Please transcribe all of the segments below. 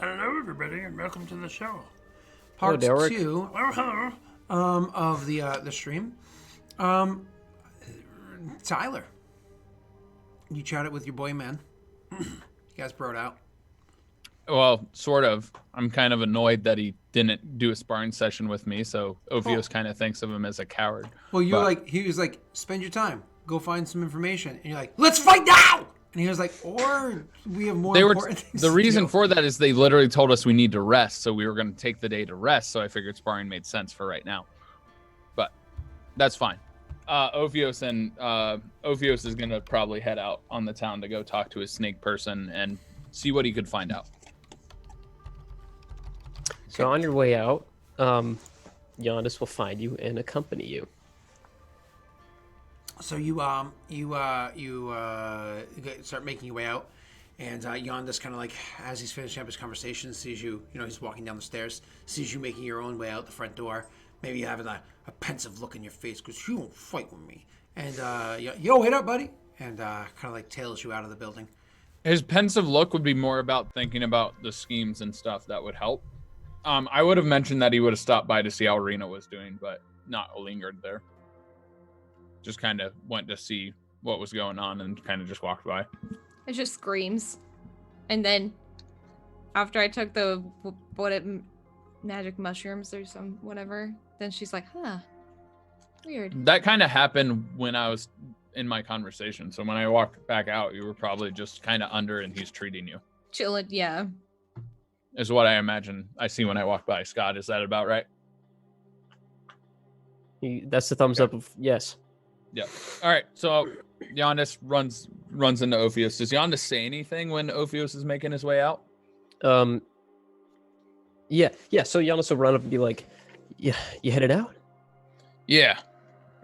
Hello, everybody, and welcome to the show. Hello, Part Daelric. two of the stream. Tyler, you chatted with your boy, man. You guys broed out. Well, sort of. I'm kind of annoyed that he didn't do a sparring session with me, so Ophios kind of thinks of him as a coward. Well, he was like, spend your time, go find some information, and you're like, let's fight now. And he was like, or we have more important things. The to reason do. for that is they literally told us we need to rest, so we were going to take the day to rest. So I figured sparring made sense for right now, but that's fine. Ophios is going to probably head out on the town to go talk to his snake person and see what he could find out. So on your way out, Yondis will find you and accompany you. So you start making your way out, and Yondis kind of like, as he's finishing up his conversation, sees you. He's walking down the stairs, sees you making your own way out the front door. Maybe having a pensive look in your face because you won't fight with me. And yo, hit up, buddy, and kind of like tails you out of the building. His pensive look would be more about thinking about the schemes and stuff that would help. I would have mentioned that he would have stopped by to see how Rena was doing, but not lingered there. Just kind of went to see what was going on and kind of just walked by. It just screams. And then after I took the magic mushrooms or some whatever, then she's like, huh, weird. That kind of happened when I was in my conversation. So when I walked back out, you were probably just kind of under and he's treating you. Chilling, yeah. Is what I imagine I see when I walk by. Scott, is that about right? That's the thumbs up of yes. Yeah. All right. So Yondis runs into Ophios. Does Yondis say anything when Ophios is making his way out? Yeah. So Yondis will run up and be like, "Yeah, you headed out?" Yeah.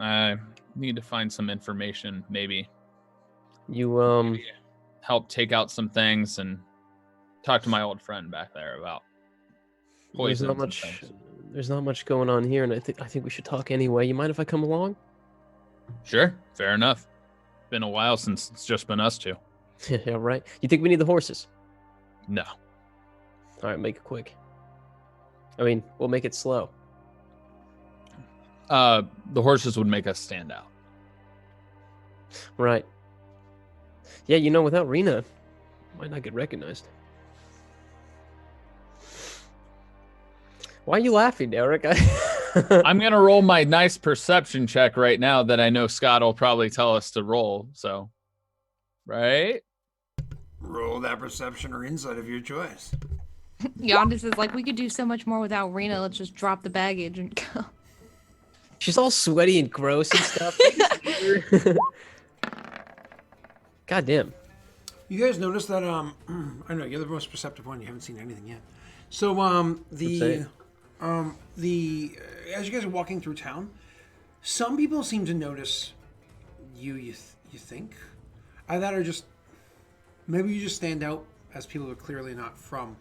I need to find some information. Maybe You help take out some things and talk to my old friend back there about There's poison. not much. There's not much going on here, and I think we should talk anyway. You mind if I come along? Sure. Fair enough. Been a while since it's just been us two. Yeah, right. You think we need the horses? No. All right, make it quick. I mean, we'll make it slow. The horses would make us stand out. Right. Yeah, without Rena, might not get recognized. Why are you laughing, Daelric? I'm going to roll my nice perception check right now that I know Scott will probably tell us to roll. So, right? Roll that perception or insight of your choice. Yondis is like, we could do so much more without Rena. Let's just drop the baggage and go. She's all sweaty and gross and stuff. God damn. You guys notice that I don't know, you're the most perceptive one. You haven't seen anything yet. So as you guys are walking through town, some people seem to notice you think, either that or just maybe you just stand out as people who are clearly not from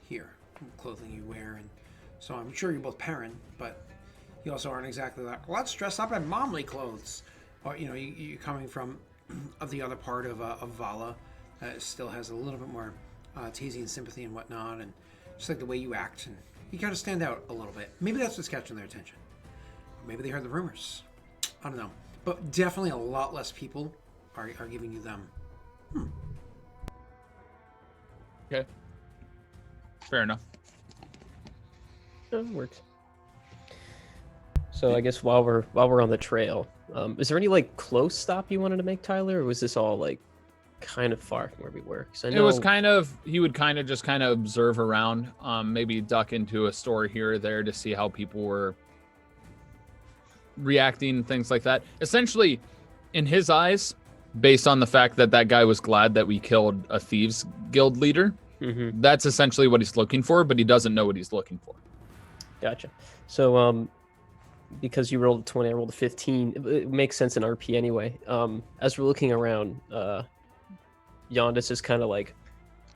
here, clothing you wear, and so I'm sure you're both Perrin, but you also aren't exactly like, let's dress up in momly clothes, or you're coming from of the other part of Vala, still has a little bit more teasing and sympathy and whatnot, and just like the way you act, and you kind of stand out a little bit. Maybe that's what's catching their attention. Or maybe they heard the rumors. I don't know. But definitely a lot less people are giving you them. Okay. Fair enough. It works. So I guess while we're on the trail, is there any like close stop you wanted to make, Tyler, or was this all like kind of far from where we were? 'Cause I know It was he would kind of just observe around, maybe duck into a store here or there to see how people were reacting, things like that. Essentially, in his eyes, based on the fact that guy was glad that we killed a thieves guild leader, that's essentially what he's looking for, but he doesn't know what he's looking for. Gotcha. So because you rolled a 20, I rolled a 15. It makes sense in RP anyway. As we're looking around, Yondis is kind of like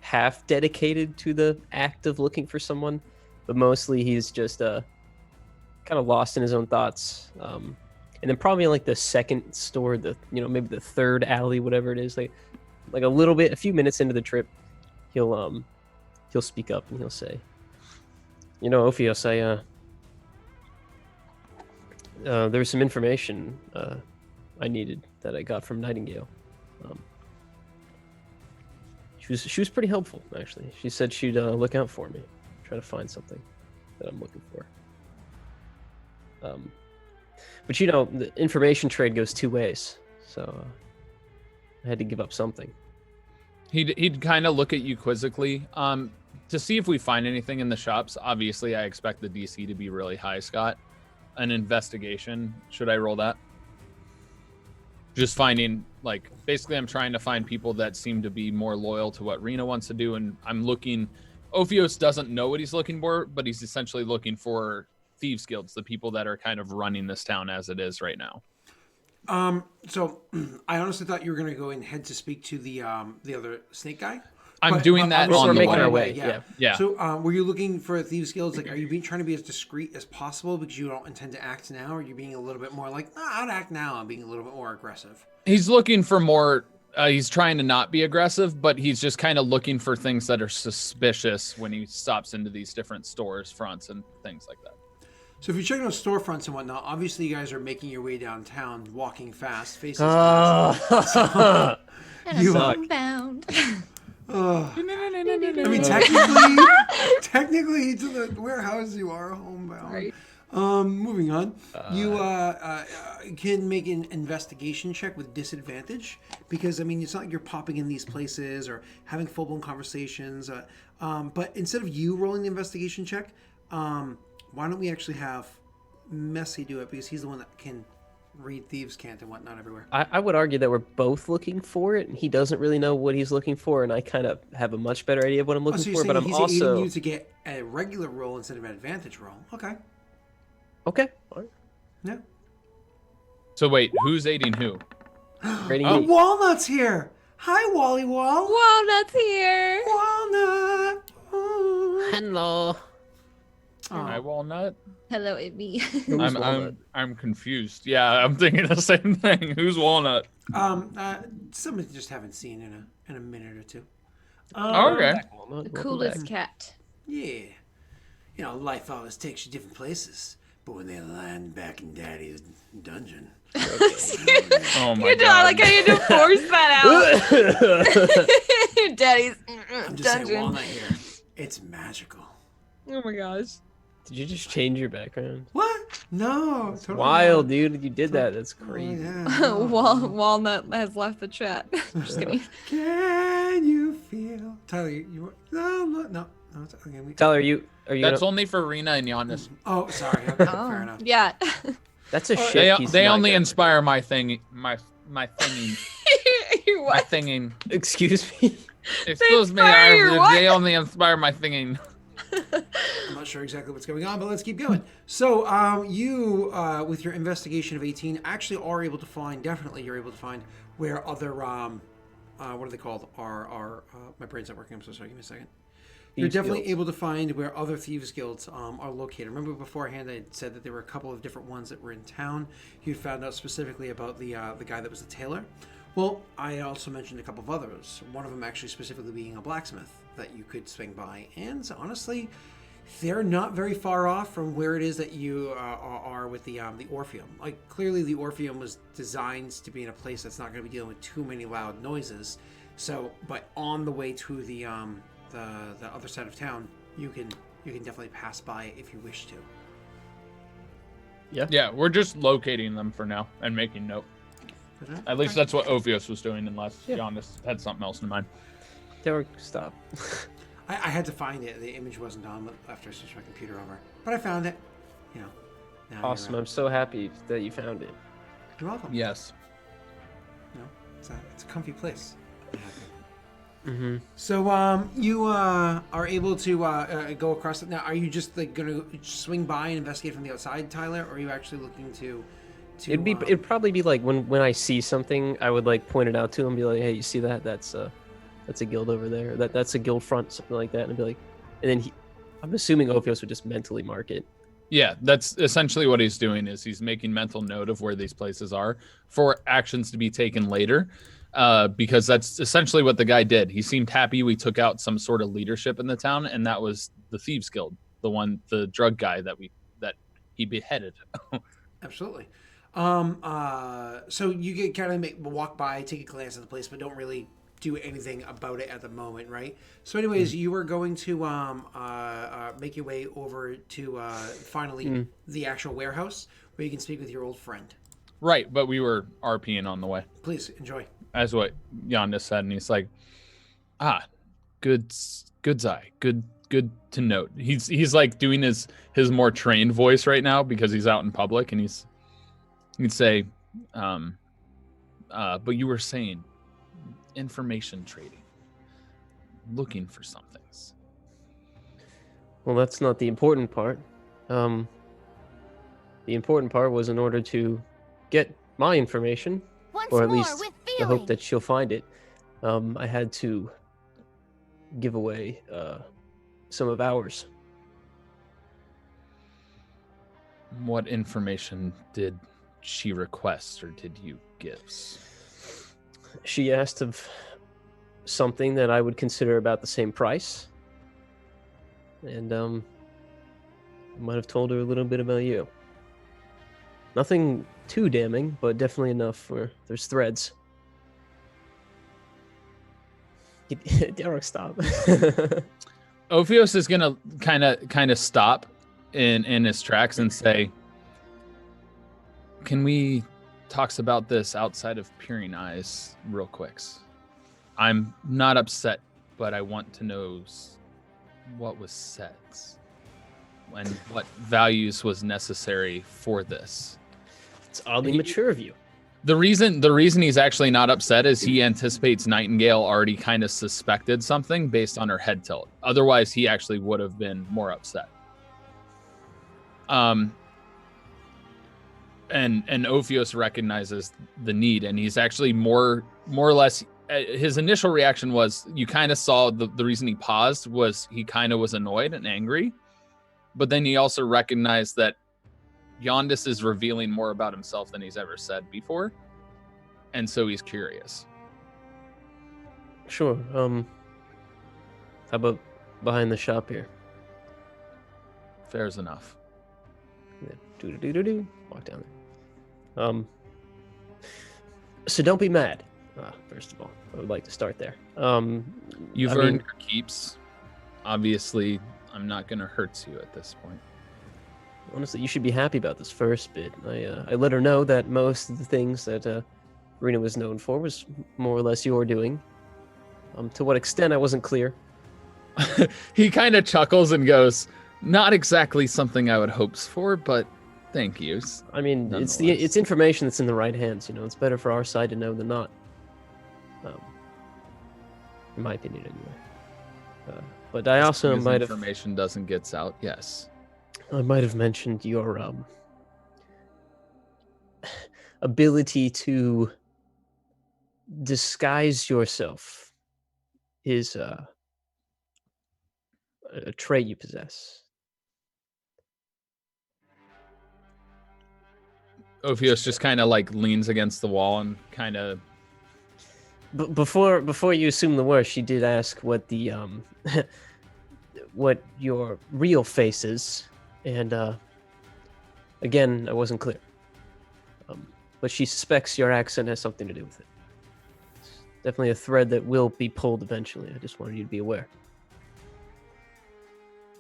half dedicated to the act of looking for someone, but mostly he's just kind of lost in his own thoughts. And then probably in like the second store, maybe the third alley, whatever it is, like a little bit, a few minutes into the trip, he'll he'll speak up and he'll say, "You know, Ophios, there was some information I needed that I got from Nightingale. She was pretty helpful, actually. She said she'd look out for me, try to find something that I'm looking for. But you know, the information trade goes two ways, so I had to give up something." He'd kind of look at you quizzically to see if we find anything in the shops. Obviously, I expect the DC to be really high, Scott. An investigation. Should I roll that? Just finding, like, basically I'm trying to find people that seem to be more loyal to what Rena wants to do, and I'm looking... Ophios doesn't know what he's looking for, but he's essentially looking for Thieves Guilds, the people that are kind of running this town as it is right now. So I honestly thought you were going to go and head to speak to the other snake guy. I'm doing that obviously on the we're making way. our way. Yeah. Yeah. So were you looking for Thieves Guilds? Like, are you trying to be as discreet as possible because you don't intend to act now? Or are you being a little bit more like, I'd act now. I'm being a little bit more aggressive. He's looking for more... he's trying to not be aggressive, but he's just kind of looking for things that are suspicious when he stops into these different stores, fronts, and things like that. So if you're checking out storefronts and whatnot, obviously you guys are making your way downtown, walking fast, faces Oh. fast. And You I'm homebound. I mean, technically to the warehouse you are homebound. Right. Moving on. You can make an investigation check with disadvantage because, I mean, it's not like you're popping in these places or having full-blown conversations. But instead of you rolling the investigation check, why don't we actually have Messy do it because he's the one that can read Thieves' Cant and whatnot everywhere. I would argue that we're both looking for it, and he doesn't really know what he's looking for, and I kind of have a much better idea of what I'm looking So you're for. saying But I'm he's also aiding you to get a regular roll instead of an advantage roll. Okay. okay. All right. Yeah. So wait, who's aiding who? Rating Oh. me. Walnut's here. Hi, Wally Wall. Walnut's here. Walnut. Oh. Hello. Hi, Walnut. Hello, it me. Who's Walnut? I'm confused. Yeah, I'm thinking the same thing. Who's Walnut? Somebody just haven't seen in a minute or two. Okay. Walnut, The welcome coolest back. cat. Yeah. You know, life always takes you different places, but when they land back in Daddy's dungeon. Oh my You do, I god. like how you do force that out. Daddy's I'm just saying, dungeon. Walnut here. It's magical. Oh my gosh. Did you just change your background? What? No. Totally Wild, not. dude. You did that. That's Oh, crazy. yeah, no. Walnut has left the chat. Just kidding. Can you feel? Tyler, you no. It's, okay, Tyler, are you That's gonna... only for Rena and Giannis. Oh, sorry. Okay, fair enough. Yeah. That's a shit They piece they of only background. inspire my thing, my thinking, my What? thinking. Excuse me. Excuse me, inspire your what? they only inspire my thinking. I'm not sure exactly what's going on, but let's keep going. So, you, with your investigation of 18, actually are able to find, definitely you're able to find where other, what are they called? My brain's not working, I'm so sorry, give me a second. You're Thieves definitely Guilds. able to find where other Thieves Guilds are located. Remember beforehand I had said that there were a couple of different ones that were in town. You found out specifically about the guy that was the tailor. Well, I also mentioned a couple of others. One of them actually specifically being a blacksmith that you could swing by. And honestly, they're not very far off from where it is that you are with the Orpheum. Like, clearly the Orpheum was designed to be in a place that's not going to be dealing with too many loud noises. So, but on the way to the other side of town, you can definitely pass by if you wish to. Yeah, we're just locating them for now and making note. At least that's what Ophios was doing, unless Giannis had something else in mind. Daelric, stop. I had to find it. The image wasn't on after I switched my computer over, but I found it. You know. Now you're, Awesome. I'm so happy that you found it. You're welcome. Yes. You know, it's a comfy place. Mm-hmm. So you are able to go across it now. Are you just like gonna swing by and investigate from the outside, Tyler, or are you actually looking to? It'd probably be like when I see something, I would like point it out to him, and be like, "Hey, you see that? That's a guild over there. That's a guild front, something like that." And I'd be like, and then I'm assuming Ophios would just mentally mark it. Yeah, that's essentially what he's doing. Is he's making mental note of where these places are for actions to be taken later. because that's essentially what the guy did. He seemed happy we took out some sort of leadership in the town, and that was the Thieves Guild, the drug guy that he beheaded. Absolutely. So you get kind of walk by, take a glance at the place, but don't really do anything about it at the moment, right? So, anyways, you are going to make your way over to finally the actual warehouse where you can speak with your old friend. Right, but we were RPing on the way. Please enjoy. As what Yonda said, and he's like, good eye, good to note. He's like doing his more trained voice right now because he's out in public, and he'd say, but you were saying information trading, looking for some things. Well, that's not the important part. The important part was in order to get my information, Once or at more least with the hope feeling. that she'll find it. I had to give away some of ours. What information did she request, or did you give? She asked of something that I would consider about the same price. And I might have told her a little bit about you. Nothing too damning, but definitely enough where there's threads. Daelric, stop. Ophios is gonna kind of stop in his tracks and say, "Can we talk about this outside of peering eyes real quick? I'm not upset, but I want to know what was said and what values was necessary for this." It's oddly mature of you. The reason he's actually not upset is he anticipates Nightingale already kind of suspected something based on her head tilt. Otherwise, he actually would have been more upset. And Ophios recognizes the need, and he's actually more or less. His initial reaction was, you kind of saw the reason he paused was he kind of was annoyed and angry, but then he also recognized that Yondis is revealing more about himself than he's ever said before, and so he's curious. Sure. How about behind the shop here? Fair's enough. Yeah. Walk down there. So don't be mad. First of all, I would like to start there. You've earned your keeps. Obviously, I'm not going to hurt you at this point. Honestly, you should be happy about this first bit. I let her know that most of the things that Rena was known for was more or less your doing. To what extent, I wasn't clear. He kind of chuckles and goes, "Not exactly something I would hope for, but thank you." I mean, it's information that's in the right hands. It's better for our side to know than not. In my opinion, anyway. But I also might have information doesn't get out. Yes. I might have mentioned your ability to disguise yourself is a trait you possess. Ophios just kind of like leans against the wall and kind of. Before you assume the worst, she did ask what the what your real face is. And again, I wasn't clear. But she suspects your accent has something to do with it. It's definitely a thread that will be pulled eventually. I just wanted you to be aware.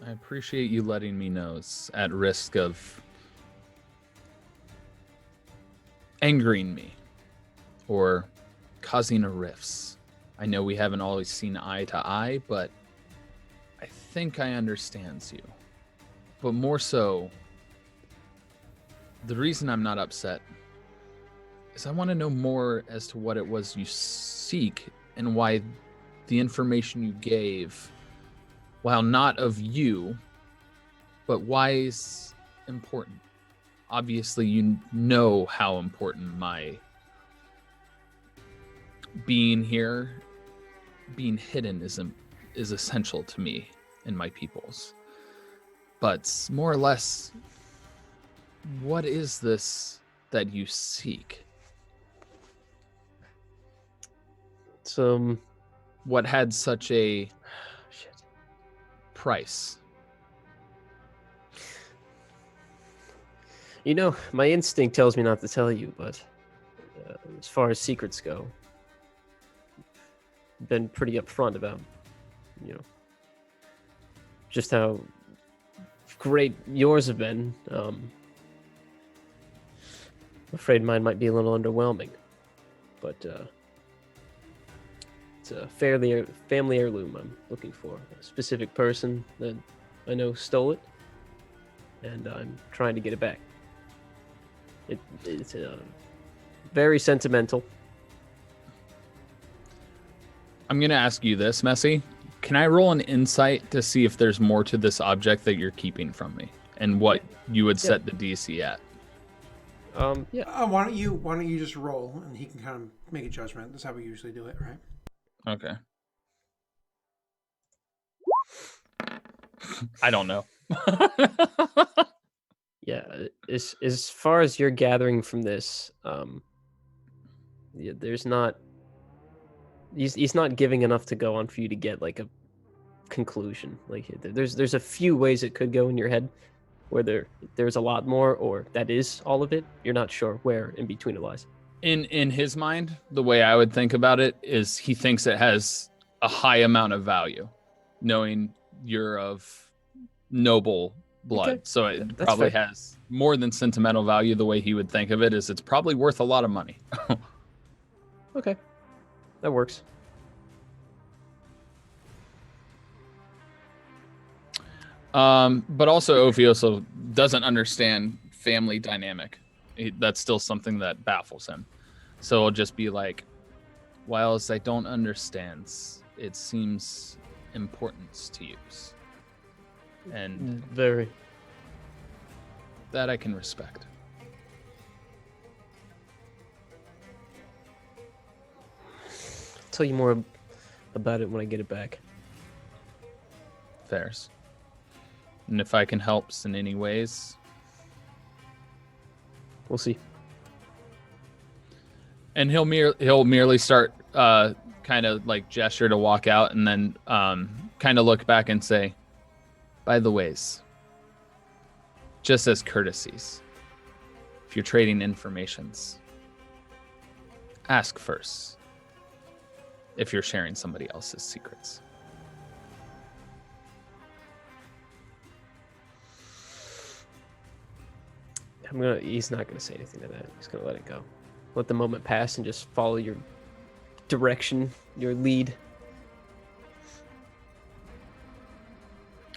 I appreciate you letting me know. It's at risk of angering me or causing a rifts. I know we haven't always seen eye to eye, but I think I understand you. But more so, the reason I'm not upset is I want to know more as to what it was you seek and why the information you gave, while not of you, but why is important. Obviously, you know how important my being here, being hidden is essential to me and my peoples. But more or less, what is this that you seek? some What had such a shit. price? You know, my instinct tells me not to tell you, but as far as secrets go, been pretty upfront about, you know, just how great yours have been. I'm afraid mine might be a little underwhelming, but it's a family heirloom I'm looking for. A specific person that I know stole it, and I'm trying to get it back. It's very sentimental. I'm going to ask you this, Messi. Can I roll an insight to see if there's more to this object that you're keeping from me and what you would set the DC at? Yeah. Why don't you just roll and he can kind of make a judgment. That's how we usually do it, right? Okay. I don't know. Yeah, as far as you're gathering from this, yeah, there's not. He's not giving enough to go on for you to get like a conclusion. Like there's a few ways it could go in your head, where there's a lot more, or that is all of it. You're not sure where in between it lies. In his mind, the way I would think about it is he thinks it has a high amount of value, knowing you're of noble blood. Okay. So it That's probably fair. has more than sentimental value. The way he would think of it is it's probably worth a lot of money. Okay, that works. But also Ovioso doesn't understand family dynamic. That's still something that baffles him. So it'll just be like, whilst I don't understand, it seems importance to use. And Very. that I can respect. I'll tell you more about it when I get it back. Fairs. And if I can help in any ways. We'll see. And he'll merely start kind of like gesture to walk out and then kind of look back and say, by the ways, just as courtesies, if you're trading informations, ask first if you're sharing somebody else's secrets. He's not gonna say anything to that. He's gonna let it go. Let the moment pass and just follow your direction, your lead.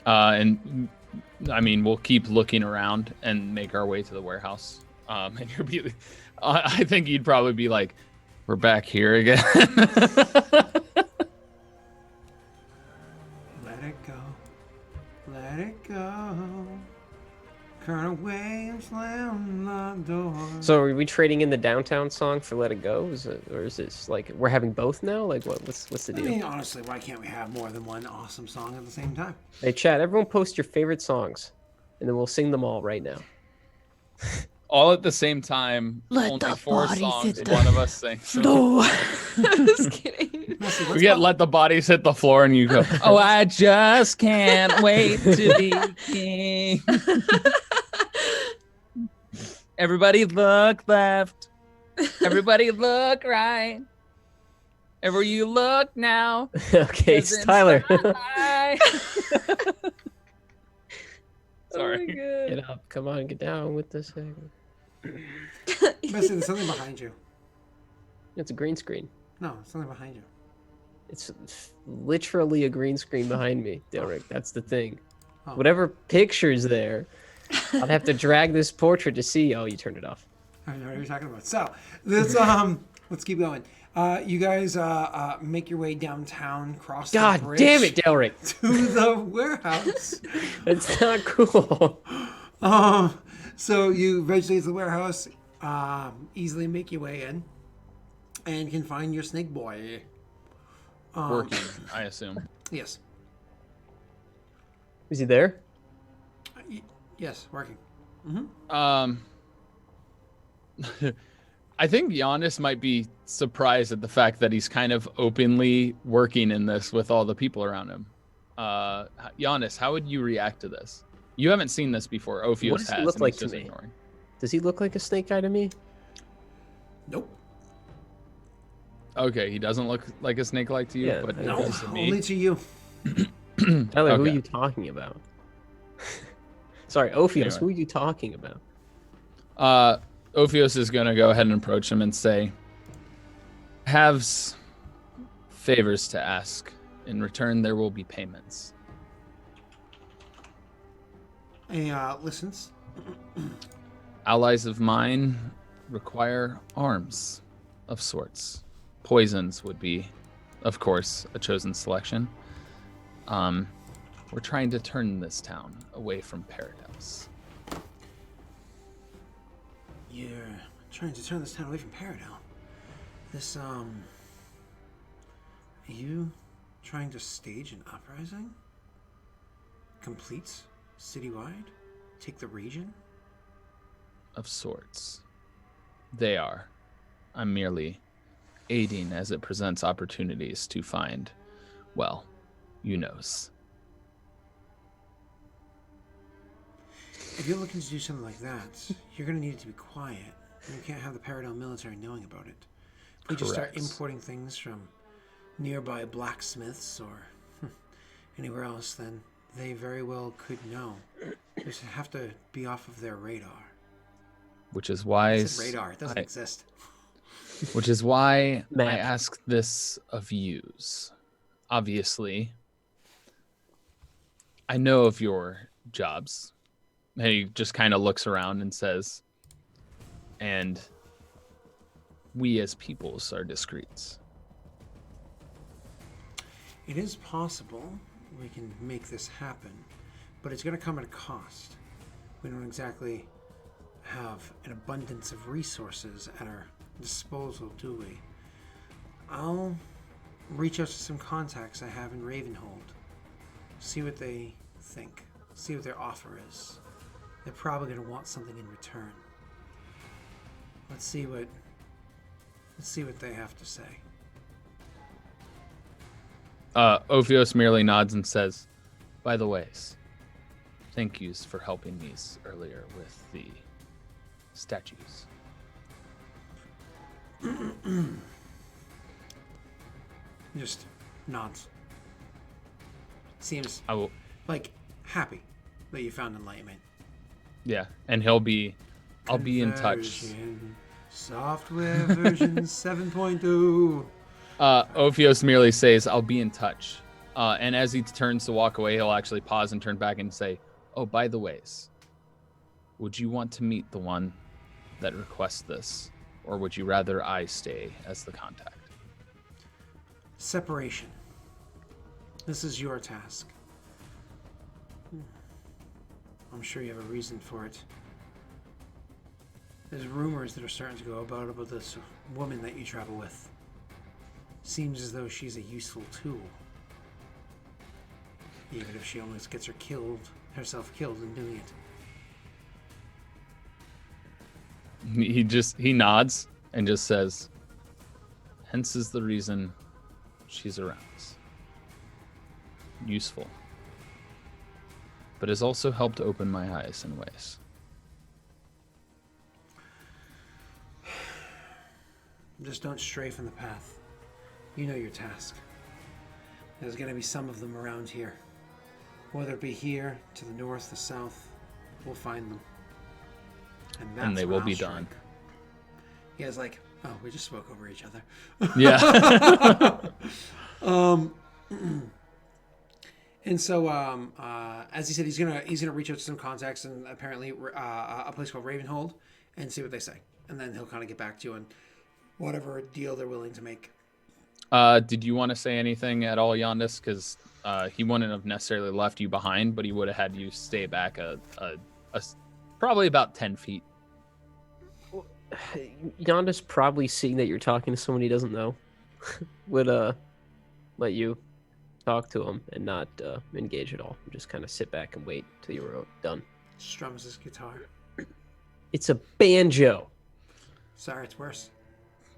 And I mean, we'll keep looking around and make our way to the warehouse. And you'll be, I think you'd probably be like, we're back here again. Let it go. Let it go. Colonel Williams slammed the door. So are we trading in the downtown song for "Let It Go"? Or is this like we're having both now? Like what's the I deal? mean, honestly, why can't we have more than one awesome song at the same time? Hey, chat! Everyone, post your favorite songs, and then we'll sing them all right now. All at the same time. Let only the 4 bodies songs. hit the One of us sings. No. Just kidding. Messi, We let's get go. let the bodies hit the floor, and you go, oh, I just can't wait to be king. Everybody look left. Everybody look right. Everywhere you look now. Okay, it's is in Tyler. starlight. Sorry. Get up! Come on, get down with this. Messi, there's something behind you. It's a green screen. No, something behind you. It's literally a green screen behind me, Daelric. That's the thing. Oh. Whatever picture's there, I'd have to drag this portrait to see. Oh, you turned it off. I know what you're talking about. So let's let's keep going. You guys make your way downtown, cross the God bridge damn it, Daelric! to the warehouse. It's not cool. So you eventually to the warehouse, easily make your way in, and can find your snake boy. Working, I assume. Yes. Is he there? Yes, working. I think Giannis might be surprised at the fact that he's kind of openly working in this with all the people around him. Giannis, how would you react to this? You haven't seen this before. Ophios What does he has, look and like he's to just me? ignoring. Does he look like a snake guy to me? Nope. Okay, he doesn't look like a snake like to you, Yeah, but I he know. does to me. Only to you. Tyler, who are Okay. you talking about? Sorry, Ophios, Anyway. who are you talking about? Ophios is going to go ahead and approach him and say, "Haves favors to ask. In return, there will be payments." He listens. Allies of mine require arms of sorts. Poisons would be, of course, a chosen selection. We're trying to turn this town away from Peredhel. You're trying to turn this town away from Peredhel. This, are you trying to stage an uprising? Complete? Citywide? Take the region? Of sorts. They are. I'm merely aiding as it presents opportunities to find, well, you knows. If you're looking to do something like that, you're going to need it to be quiet. And you can't have the Peredhel military knowing about it. If we just start Correct. importing things from nearby blacksmiths or anywhere else, then they very well could know. Just have to be off of their radar. Which is why I said radar. It doesn't exist. Which is why Map. I ask this of yous. Obviously, I know of your jobs. And he just kind of looks around and says, and we as peoples are discreets. It is possible we can make this happen, but it's going to come at a cost. We don't exactly have an abundance of resources at our disposal, do we? I'll reach out to some contacts I have in Ravenhold, see what they think, see what their offer is. They're probably going to want something in return. Let's see what they have to say. Ophios merely nods and says, by the ways, thank yous for helping me earlier with the statues. Just nods. Seems I will, like happy that you found enlightenment. yeah, and I'll be in touch. Conversion, Software version 7.2. Ophios merely says, I'll be in touch. And as he turns to walk away, he'll actually pause and turn back and say, oh, by the ways, would you want to meet the one that requests this? Or would you rather I stay as the contact? Separation. This is your task. I'm sure you have a reason for it. There's rumors that are starting to go about this woman that you travel with. Seems as though she's a useful tool. Even if she almost gets herself killed in doing it. He nods and just says, hence is the reason she's around us. Useful. But has also helped open my eyes in ways. Just don't stray from the path. You know your task. There's going to be some of them around here. Whether it be here, to the north, the south, we'll find them. And they when will I'll be strike. done. He was like, oh, we just spoke over each other. Yeah. And so, as he said, he's gonna reach out to some contacts and apparently a place called Ravenhold and see what they say, and then he'll kind of get back to you on whatever deal they're willing to make. Did you want to say anything at all, Yondis? Because he wouldn't have necessarily left you behind, but he would have had you stay back probably about 10 feet. Yonda's probably seeing that you're talking to someone he doesn't know. Would let you talk to him and not engage at all. Just kind of sit back and wait till you were done. Strums his guitar. It's a banjo. Sorry, it's worse.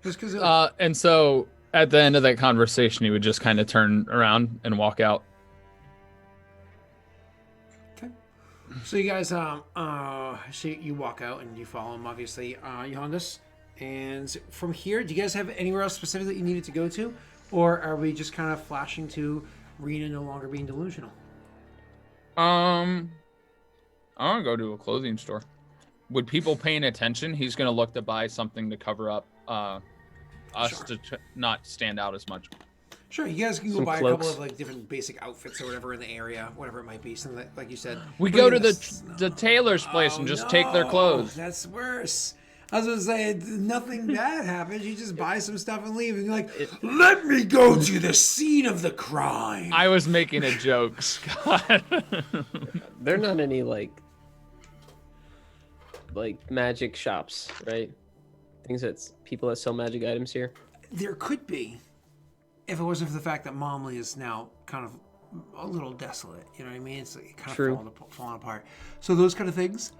Just because. And so at the end of that conversation, he would just kind of turn around and walk out. Okay. So you guys, so you walk out and you follow him, obviously, Yondis. And from here, do you guys have anywhere else specifically that you needed to go to, or are we just kind of flashing to Rena no longer being delusional? I want to go to a clothing store. Would people paying attention? He's going to look to buy something to cover up us to not stand out as much. Sure, you guys can go Some buy cloaks. a couple of like different basic outfits or whatever in the area, whatever it might be. Something that, like you said, We put go in to the tailor's place and just take their clothes. That's worse. I was gonna say nothing bad happens. You just buy some stuff and leave, and you're like, "Let me go to the scene of the crime." I was making a joke, Scott. There are not any like magic shops, right? Things that people that sell magic items here. There could be, if it wasn't for the fact that Momley is now kind of a little desolate. You know what I mean? It's like kind True. of falling apart. So those kind of things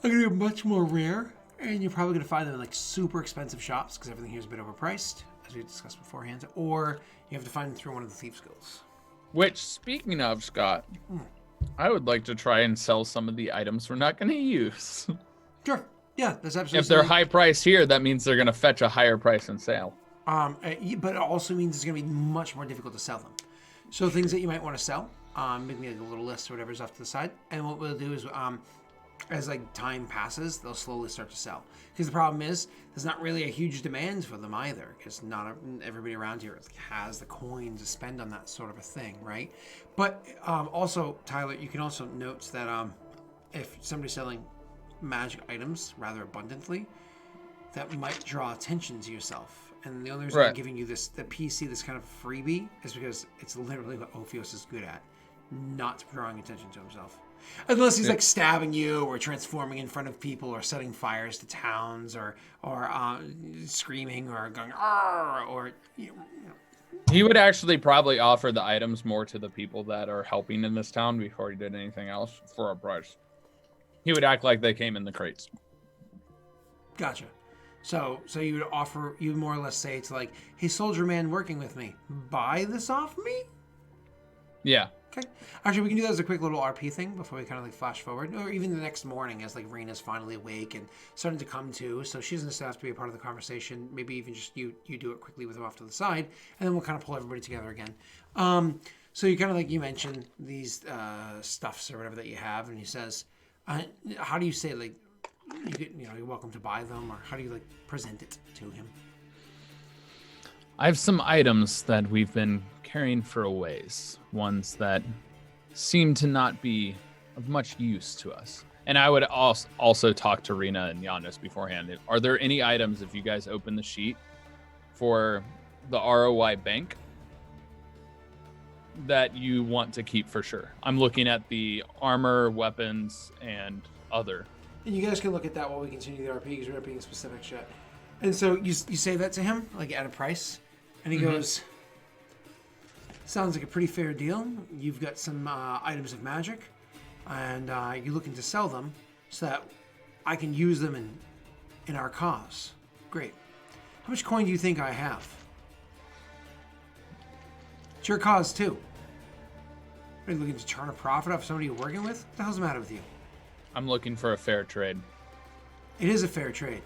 are going to be much more rare, and you're probably going to find them in like super expensive shops because everything here is a bit overpriced, as we discussed beforehand. Or you have to find them through one of the thieves' guilds. Which, speaking of, Scott, I would like to try and sell some of the items we're not going to use. Sure. Yeah, that's absolutely. If they're high price here, that means they're going to fetch a higher price in sale. But it also means it's going to be much more difficult to sell them. So things that you might want to sell, make me like a little list or whatever's off to the side. And what we'll do is, as like time passes, they'll slowly start to sell. Because the problem is, there's not really a huge demand for them either. Because not everybody around here has the coin to spend on that sort of a thing, right? But also, Tyler, you can also note that if somebody's selling magic items rather abundantly, that might draw attention to yourself. And the only reason I'm giving you the PC, this kind of freebie, is because it's literally what Ophios is good at, not drawing attention to himself. Unless he's like stabbing you or transforming in front of people or setting fires to towns or screaming or going "Arr!" or you know. He would actually probably offer the items more to the people that are helping in this town before he did anything else for a price. He would act like they came in the crates. Gotcha. So you would offer, you would more or less say it's like, hey, soldier man working with me, buy this off me? Yeah. Okay. Actually, we can do that as a quick little RP thing before we kind of like flash forward, or even the next morning as like Rena's finally awake and starting to come to, so she doesn't just have to be a part of the conversation. Maybe even just you do it quickly with her off to the side, and then we'll kind of pull everybody together again. So you kind of like, you mentioned these stuffs or whatever that you have, and he says, how do you say like, you're welcome to buy them, or how do you like present it to him? I have some items that we've been carrying for a ways, ones that seem to not be of much use to us. And I would also talk to Rena and Giannis beforehand. Are there any items, if you guys open the sheet for the ROI bank, that you want to keep for sure? I'm looking at the armor, weapons, and other. And you guys can look at that while we continue the RP, because we're not being specific shit. And so you say that to him, like at a price, and he goes, sounds like a pretty fair deal. You've got some items of magic, and you're looking to sell them so that I can use them in our cause. Great. How much coin do you think I have? It's your cause too. Are you looking to turn a profit off somebody you're working with? What the hell's the matter with you? I'm looking for a fair trade. It is a fair trade.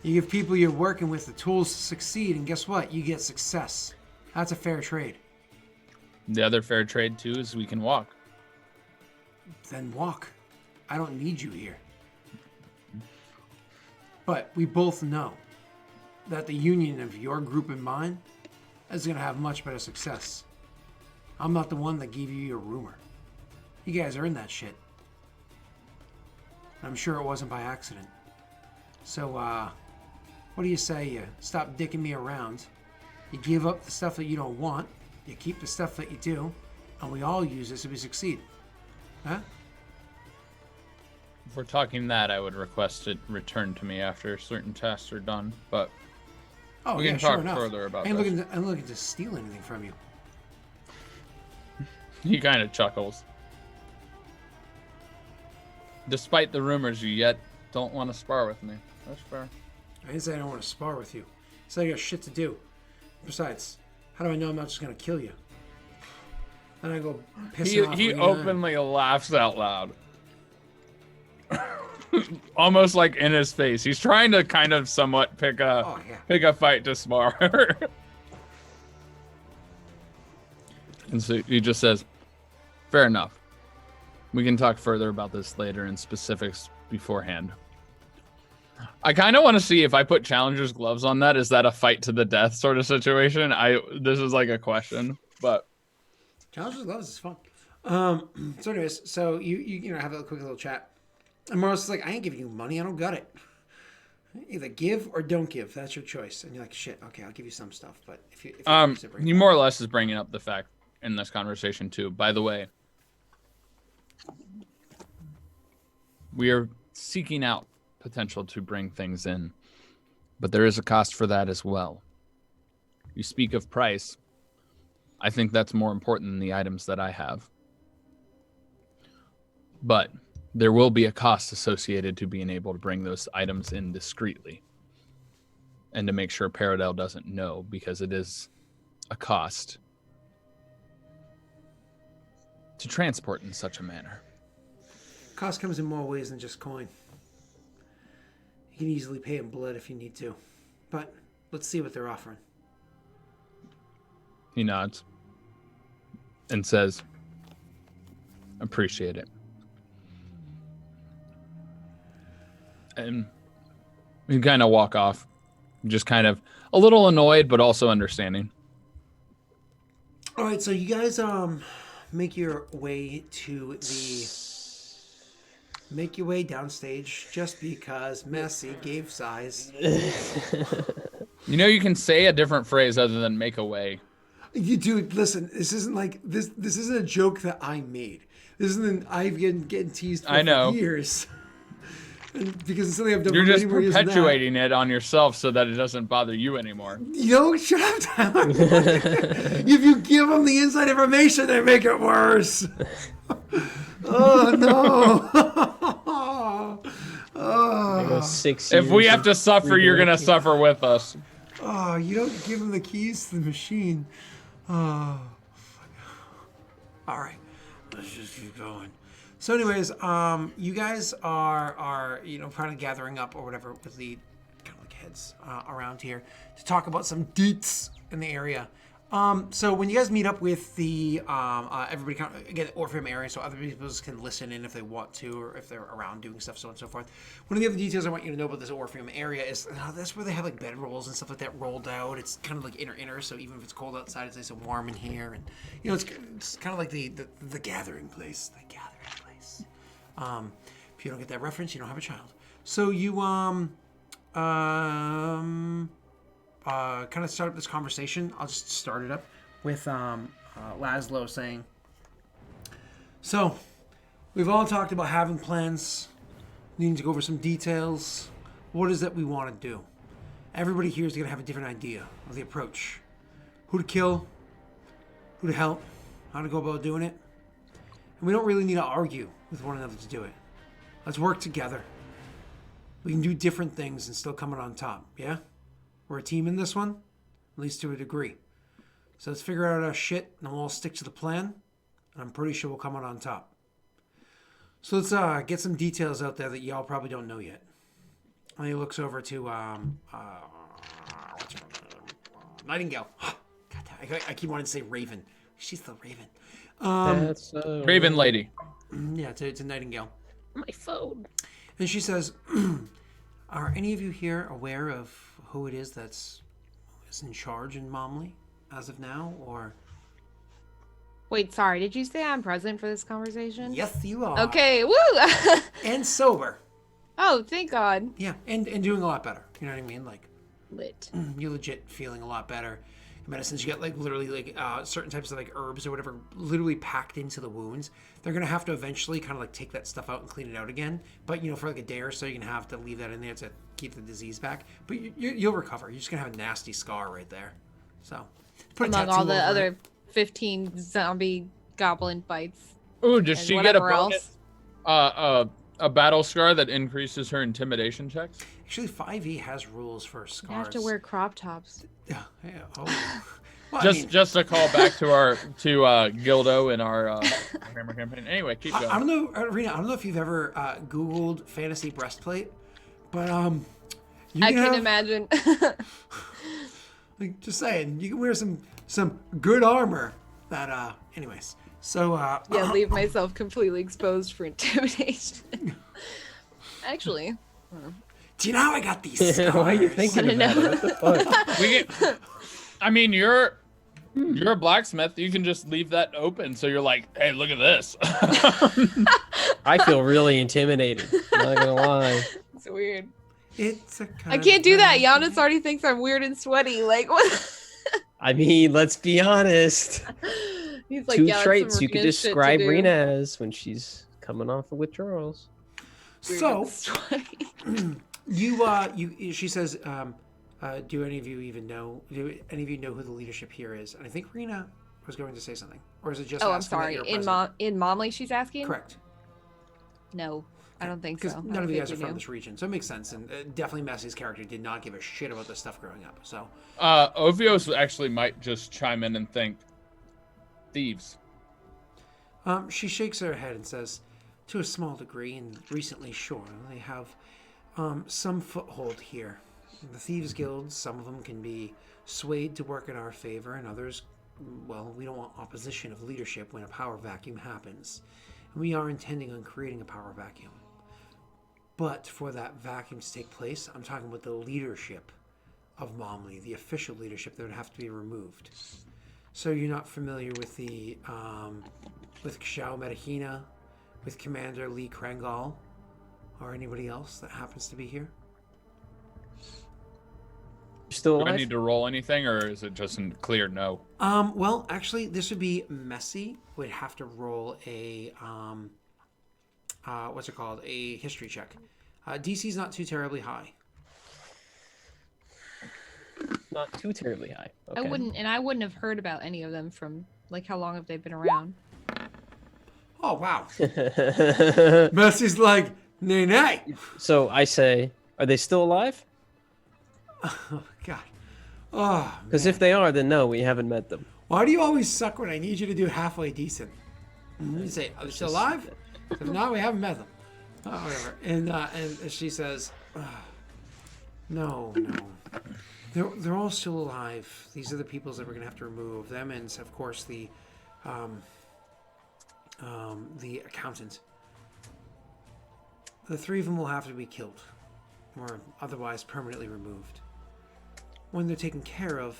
You give people you're working with the tools to succeed, and guess what? You get success. That's a fair trade. The other fair trade, too, is we can walk. Then walk. I don't need you here. But we both know that the union of your group and mine is going to have much better success. I'm not the one that gave you your rumor. You guys earned that shit. I'm sure it wasn't by accident. So, what do you say? You stop dicking me around. You give up the stuff that you don't want. You keep the stuff that you do. And we all use this if we succeed. Huh? If we're talking that, I would request it returned to me after certain tasks are done. But we can talk further about this. I'm looking to steal anything from you. He kind of chuckles. Despite the rumors, you yet don't want to spar with me. That's fair. I didn't say I don't want to spar with you. I said I got shit to do. Besides, how do I know I'm not just gonna kill you? Then I go pissing off. He openly laughs out loud. Almost like in his face. He's trying to kind of somewhat pick a fight to spar. And so he just says, fair enough. We can talk further about this later in specifics beforehand. I kind of want to see if I put Challenger's gloves on that, is that a fight to the death sort of situation? This is like a question, but Challenger's gloves is fun. So anyways, so you know have a quick little chat. And Morris is like, I ain't giving you money, I don't got it. Either give or don't give. That's your choice. And you're like, shit, okay, I'll give you some stuff. But if you he more or less is bringing up the fact in this conversation too. By the way, we are seeking out potential to bring things in, but there is a cost for that as well. You speak of price. I think that's more important than the items that I have. But there will be a cost associated to being able to bring those items in discreetly and to make sure Peredhel doesn't know, because it is a cost to transport in such a manner. Cost comes in more ways than just coin. You can easily pay in blood if you need to. But let's see what they're offering. He nods and says, appreciate it. And you kind of walk off, just kind of a little annoyed, but also understanding. All right, so you guys make your way downstage just because Messi gave size. You know, you can say a different phrase other than make a way. You dude, listen, this isn't like this isn't a joke that I made. This isn't I've been getting teased for years. Because it's something I've done. You're just perpetuating it on yourself so that it doesn't bother you anymore. Yo, shut up, Tyler. If you give them the inside information, they make it worse. Oh no. Oh. 6 years if we have to suffer, you're gonna suffer with us. Oh, you don't give them the keys to the machine. Oh. All right, let's just keep going. So anyways, you guys are kind of gathering up or whatever with the kind of like heads around here to talk about some deets in the area. So when you guys meet up with the everybody kind of, again, Orpheum area, so other people can listen in if they want to, or if they're around doing stuff, so on and so forth. One of the other details I want you to know about this Orpheum area is that's where they have like bedrolls and stuff like that rolled out. It's kind of like inner, so even if it's cold outside, it's nice and warm in here, and it's kind of like the gathering place. The gathering place. If you don't get that reference, you don't have a child. So you kind of start up this conversation. I'll just start it up with Laszlo saying, so we've all talked about having plans, needing to go over some details. What is that we want to do? Everybody here is going to have a different idea of the approach. Who to kill, who to help, how to go about doing it. And we don't really need to argue with one another to do it. Let's work together. We can do different things and still come out on top, yeah? We're a team in this one, at least to a degree. So let's figure out our shit, and we'll all stick to the plan, and I'm pretty sure we'll come out on top. So let's get some details out there that y'all probably don't know yet. And he looks over to Nightingale. God damn, I keep wanting to say Raven. She's the Raven. That's Raven lady. Yeah, to Nightingale. My phone. And she says, are any of you here aware of who it is that's in charge in Momley as of now, or? Wait, sorry, did you say I'm present for this conversation? Yes, you are. Okay, woo! And sober. Oh, thank God. Yeah, and doing a lot better. You know what I mean? Like, Lit. you're legit feeling a lot better. Medicines, you get like literally like certain types of like herbs or whatever literally packed into the wounds. They're gonna have to eventually kind of like take that stuff out and clean it out again, but for like a day or so you're gonna have to leave that in there to keep the disease back, but you'll recover. You're just gonna have a nasty scar right there. So put among all the other 15 zombie goblin bites. Ooh, does she get a bonus? a battle scar that increases her intimidation checks? Actually, 5e has rules for You scars. have to wear crop tops. Yeah. Oh. Well, Just a call back to our Gildo in our Hammer campaign. Anyway, keep going. I don't know, Rena. I don't know if you've ever Googled fantasy breastplate, but you I can can have, imagine. Like, just saying, you can wear some good armor. That anyways. So Yeah, leave myself completely exposed for intimidation. Actually, do you know how I got these scars? Why are you thinking Wanna about it? What the fuck? I mean, you're a blacksmith. You can just leave that open. So you're like, hey, look at this. I feel really intimidated. Not gonna lie. it's weird. It's a I can't do that. Giannis already thinks I'm weird and sweaty. Like what? I mean, let's be honest. He's like, Two yeah, that's some traits you could Rena shit to describe do. Rena as when she's coming off of withdrawals. Weird So and sweaty. she says, do any of you even know? Do any of you know who the leadership here is? And I think Rena was going to say something, or is it just? Oh, I'm asking that sorry. you're In present? Momley, she's asking. Correct. No, I don't think Because so. none of you guys are from this region, so it makes sense. And definitely Messi's character did not give a shit about this stuff growing up. So Ovios actually might just chime in and think, thieves. she shakes her head and says, to a small degree, and recently, sure, they have some foothold here. The Thieves Guilds, some of them can be swayed to work in our favor, and others, well, we don't want opposition of leadership when a power vacuum happens. And we are intending on creating a power vacuum. But for that vacuum to take place, I'm talking about the leadership of Momley, the official leadership that would have to be removed. So you're not familiar with the with Xiao Medahina, with Commander Lee Krangal, or anybody else that happens to be here? You're still Do I alive? need to roll anything, or is it just a clear no? Well, actually, this would be Messi would have to roll a what's it called? A history check. DC's not too terribly high. Not too terribly high. Okay. I wouldn't have heard about any of them from like how long have they been around? Oh wow. Messi's like, nay. So I say, are they still alive? Oh God. Oh. Because if they are, then no, we haven't met them. Why do you always suck when I need you to do halfway decent? You say, are they still alive? If not, we haven't met them. Oh, whatever. And she says, no. They're all still alive. These are the peoples that we're gonna have to remove. Them and of course the accountant. The three of them will have to be killed, or otherwise permanently removed. When they're taken care of,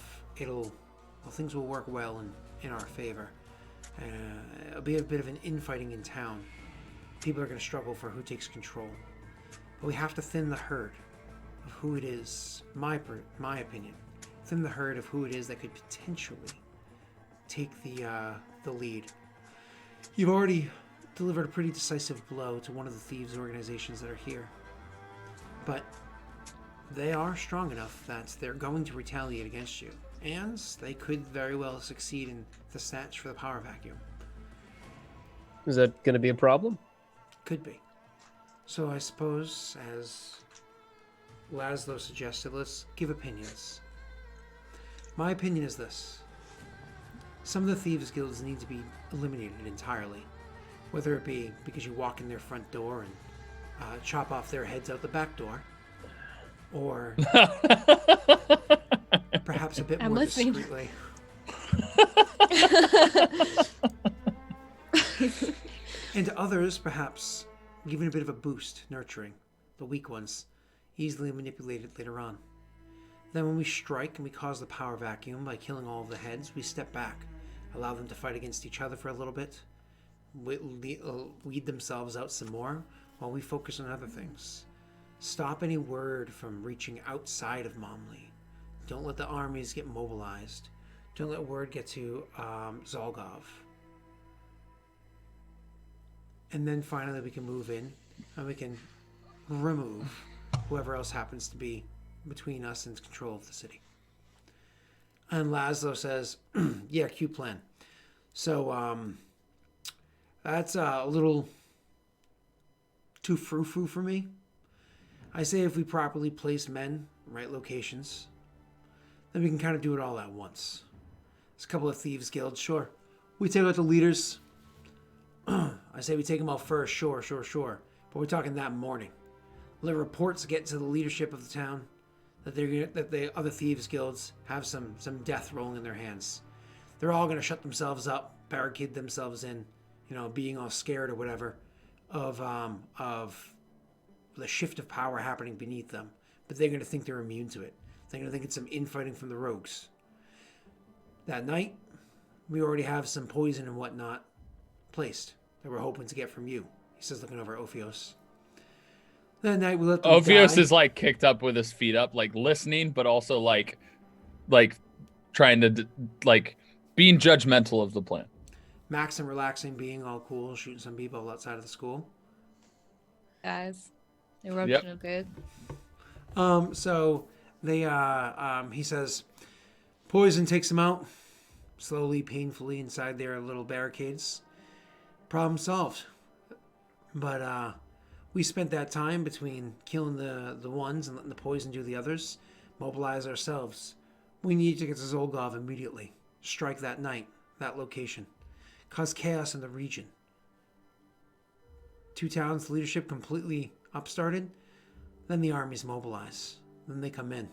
things will work well in our favor. It'll be a bit of an infighting in town. People are going to struggle for who takes control. But we have to thin the herd of who it is, my opinion. Thin the herd of who it is that could potentially take the lead. You've already delivered a pretty decisive blow to one of the thieves organizations that are here. But they are strong enough that they're going to retaliate against you. And they could very well succeed in the snatch for the power vacuum. Is that going to be a problem? Could be. So I suppose, as Laszlo suggested, let's give opinions. My opinion is this. Some of the thieves' guilds need to be eliminated entirely. Whether it be because you walk in their front door and chop off their heads out the back door, or perhaps a bit I'm more listening. discreetly. And to others, perhaps giving a bit of a boost, nurturing the weak ones, easily manipulated later on. Then when we strike and we cause the power vacuum by killing all of the heads, we step back, allow them to fight against each other for a little bit, weed themselves out some more, while we focus on other things. Stop any word from reaching outside of Momley. Don't let the armies get mobilized. Don't let word get to Zolgov. And then finally we can move in and we can remove whoever else happens to be between us and control of the city. And Laszlo says, yeah, cute plan. So that's a little too frou-frou for me. I say if we properly place men in right locations, then we can kind of do it all at once. There's a couple of thieves guilds, sure. We take out the leaders. I say we take them out first, sure. But we're talking that morning. Let reports get to the leadership of the town that the other thieves guilds have some death rolling in their hands. They're all gonna shut themselves up, barricade themselves in, being all scared or whatever of the shift of power happening beneath them. But they're gonna think they're immune to it. They're gonna think it's some infighting from the rogues. That night, we already have some poison and whatnot placed that we're hoping to get from you. He says, looking over at Ophios. That night we let them Ophios die. is like kicked up with his feet up, like listening, but also like trying to like being judgmental of the plan. Max and relaxing, being all cool, shooting some people outside of the school. Guys, eruption of good. So they he says poison takes them out slowly, painfully inside their little barricades. Problem solved. But we spent that time between killing the ones and letting the poison do the others, mobilize ourselves. We need to get to Zolgov immediately. Strike that night, that location. Cause chaos in the region. 2 towns, leadership completely upstarted. Then the armies mobilize. Then they come in.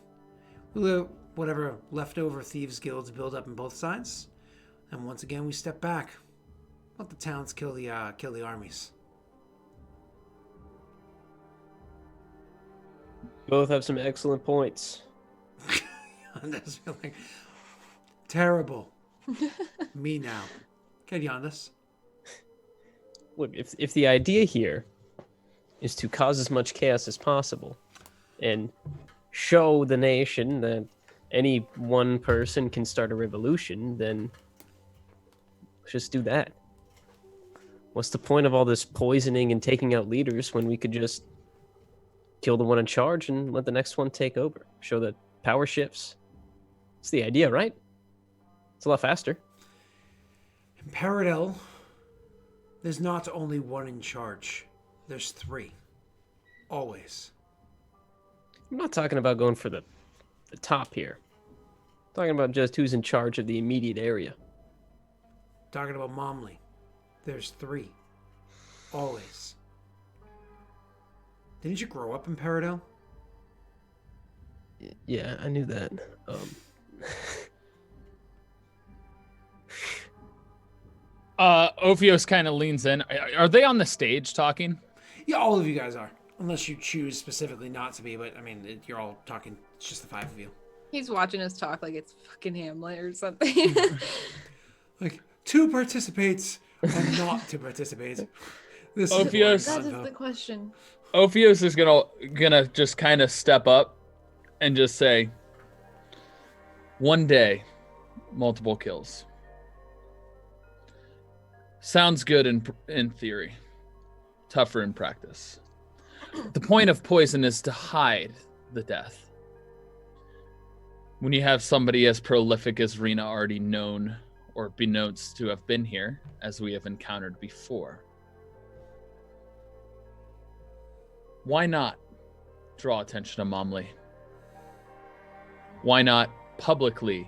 We let whatever leftover thieves guilds build up on both sides. And once again we step back. Let the towns kill the armies. Both have some excellent points. Yondas feeling terrible. Me now. Get Yondas. Look, if the idea here is to cause as much chaos as possible and show the nation that any one person can start a revolution, then let's just do that. What's the point of all this poisoning and taking out leaders when we could just kill the one in charge and let the next one take over? Show that power shifts. It's the idea, right? It's a lot faster. In Peredhel, there's not only one in charge. There's 3. Always. I'm not talking about going for the top here. I'm talking about just who's in charge of the immediate area. Talking about Momley. There's 3. Always. Didn't you grow up in Peredhel? Yeah, I knew that. Ophios kind of leans in. Are they on the stage talking? Yeah, all of you guys are. Unless you choose specifically not to be, but I mean, you're all talking. It's just the 5 of you. He's watching us talk like it's fucking Hamlet or something. Like, to participate or not to participate. This is Ophios- That boring is the convo. question. Ophios is gonna just kind of step up and just say, "One day, multiple kills. Sounds good in theory, tougher in practice. The point of poison is to hide the death. When you have somebody as prolific as Rena already known or beknownst to have been here, as we have encountered before, why not draw attention to Momley? Why not publicly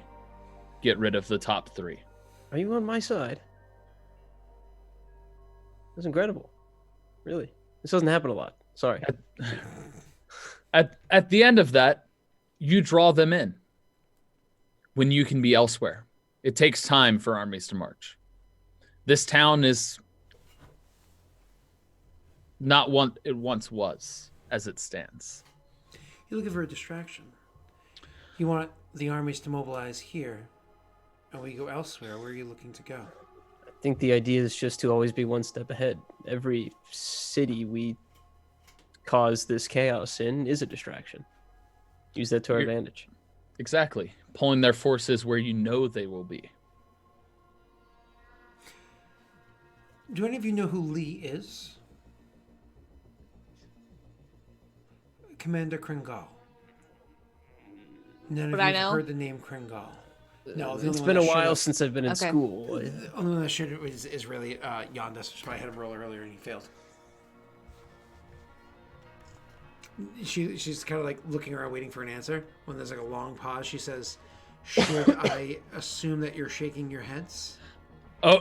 get rid of the top 3? Are you on my side? That's incredible. Really. This doesn't happen a lot. Sorry. At the end of that, you draw them in when you can be elsewhere. It takes time for armies to march. This town is not what it once was as it stands. You're looking for a distraction. You want the armies to mobilize here, and we go elsewhere. Where are you looking to go? I think the idea is just to always be one step ahead. Every city we cause this chaos in is a distraction. Use that to our advantage. Exactly. Pulling their forces where you know they will be. Do any of you know who Lee is? Commander Kringal. None Would of I you have know? heard the name Kringal. No, the It's only one been a that while should've- since I've been in Okay. school. The only one that should is really Yondas, so I had him roll earlier and he failed. She's kind of like looking around, waiting for an answer. When there's like a long pause, she says, "Should I assume that you're shaking your heads?" Oh.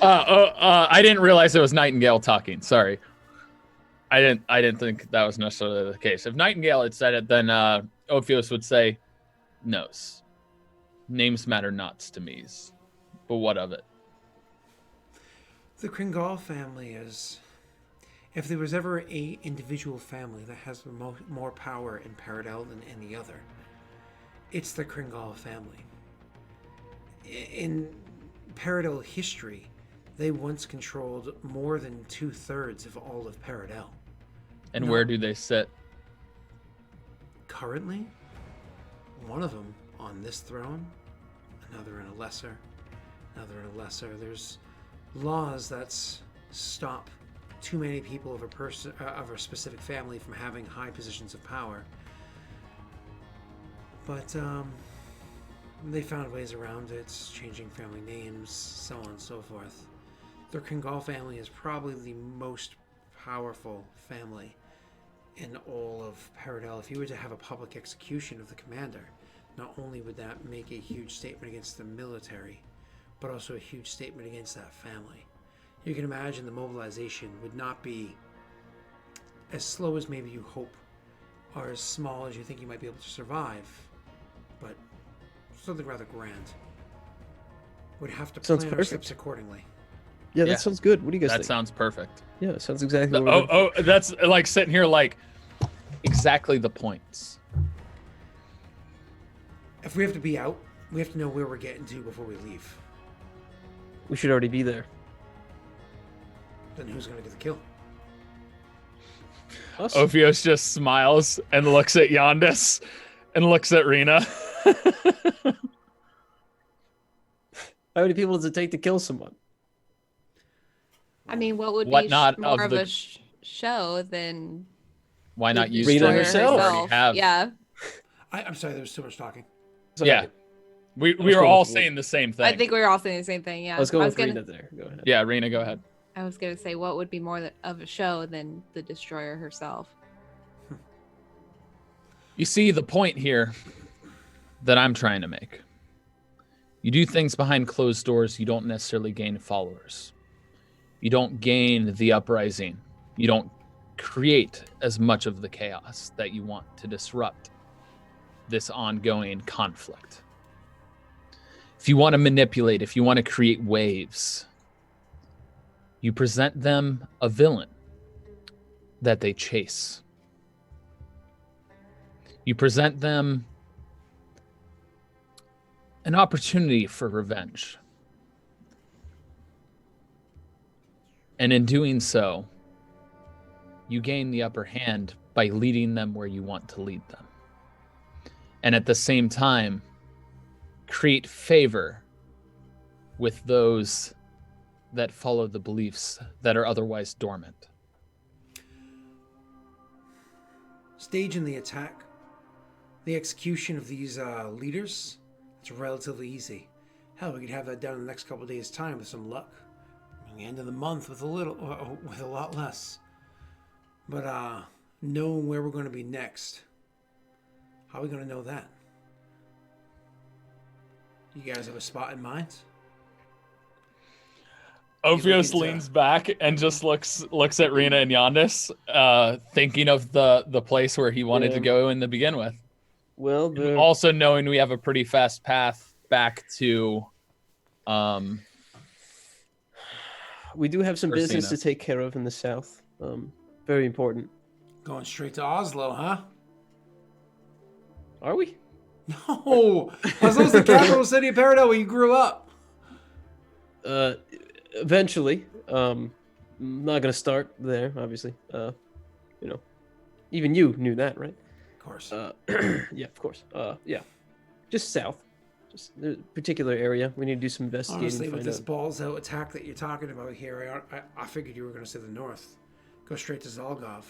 I didn't realize it was Nightingale talking. Sorry. I didn't think that was necessarily the case. If Nightingale had said it, then Ophios would say, "Nos. Names matter not to me. But what of it?" The Kringal family is... If there was ever a individual family that has more power in Peredhel than any other, it's the Kringal family. In Peredhel history, they once controlled more than 2/3 of all of Peredhel. And where do they sit? Currently, one of them on this throne, another in a lesser, another in a lesser. There's laws that stop too many people of a specific family from having high positions of power. But they found ways around it, changing family names, so on and so forth. The Kringal family is probably the most powerful family in all of Peredhel. If you were to have a public execution of the commander, not only would that make a huge statement against the military, but also a huge statement against that family. You can imagine the mobilization would not be as slow as maybe you hope, or as small as you think you might be able to survive, but something rather grand. Would have to Sounds plan our perfect. steps accordingly. Yeah, Yeah. that sounds good. What do you guys That think? sounds perfect. Yeah, it sounds exactly what we're Oh, that's like sitting here like exactly the points. If we have to be out, we have to know where we're getting to before we leave. We should already be there. Then who's going to get the kill? Us? Ophios just smiles and looks at Yondis and looks at Rena. How many people does it take to kill someone? I mean, what would What be not more of of the- a show than Why not the use Rena the destroyer herself? we already have? Yeah. I'm sorry, there was too much talking. Sorry. Yeah. We Let's were go all with- saying the same thing. I think we were all saying the same thing. Yeah. Let's go I with was gonna, Rena there. Go ahead. Yeah, Rena, go ahead. I was gonna say, what would be more of a show than the destroyer herself? You see the point here that I'm trying to make. You do things behind closed doors, you don't necessarily gain followers. You don't gain the uprising. You don't create as much of the chaos that you want to disrupt this ongoing conflict. If you want to manipulate, if you want to create waves, you present them a villain that they chase. You present them an opportunity for revenge. And in doing so, you gain the upper hand by leading them where you want to lead them. And at the same time, create favor with those that follow the beliefs that are otherwise dormant. Staging the attack, the execution of these leaders, it's relatively easy. Hell, we could have that done in the next couple of days' time with some luck. At the end of the month with a lot less. But knowing where we're going to be next, how are we going to know that? You guys have a spot in mind? Ophios leans back and just looks at Rena and Yondis, thinking of the place where he wanted to go in the begin with. Well, Also knowing we have a pretty fast path back to we do have some business Ursina. to take care of in the south. Very important. Going straight to Oslo, huh? Are we? No! Oslo's the capital city of Peredhel where you grew up. Eventually. I'm not gonna start there, obviously. Even you knew that, right? Of course. Yeah, of course. Yeah, just south, just the particular area. We need to do some investigating. Honestly, to with find this out. balls out attack that you're talking about here, I figured you were going to say the north. Go straight to Zalgov.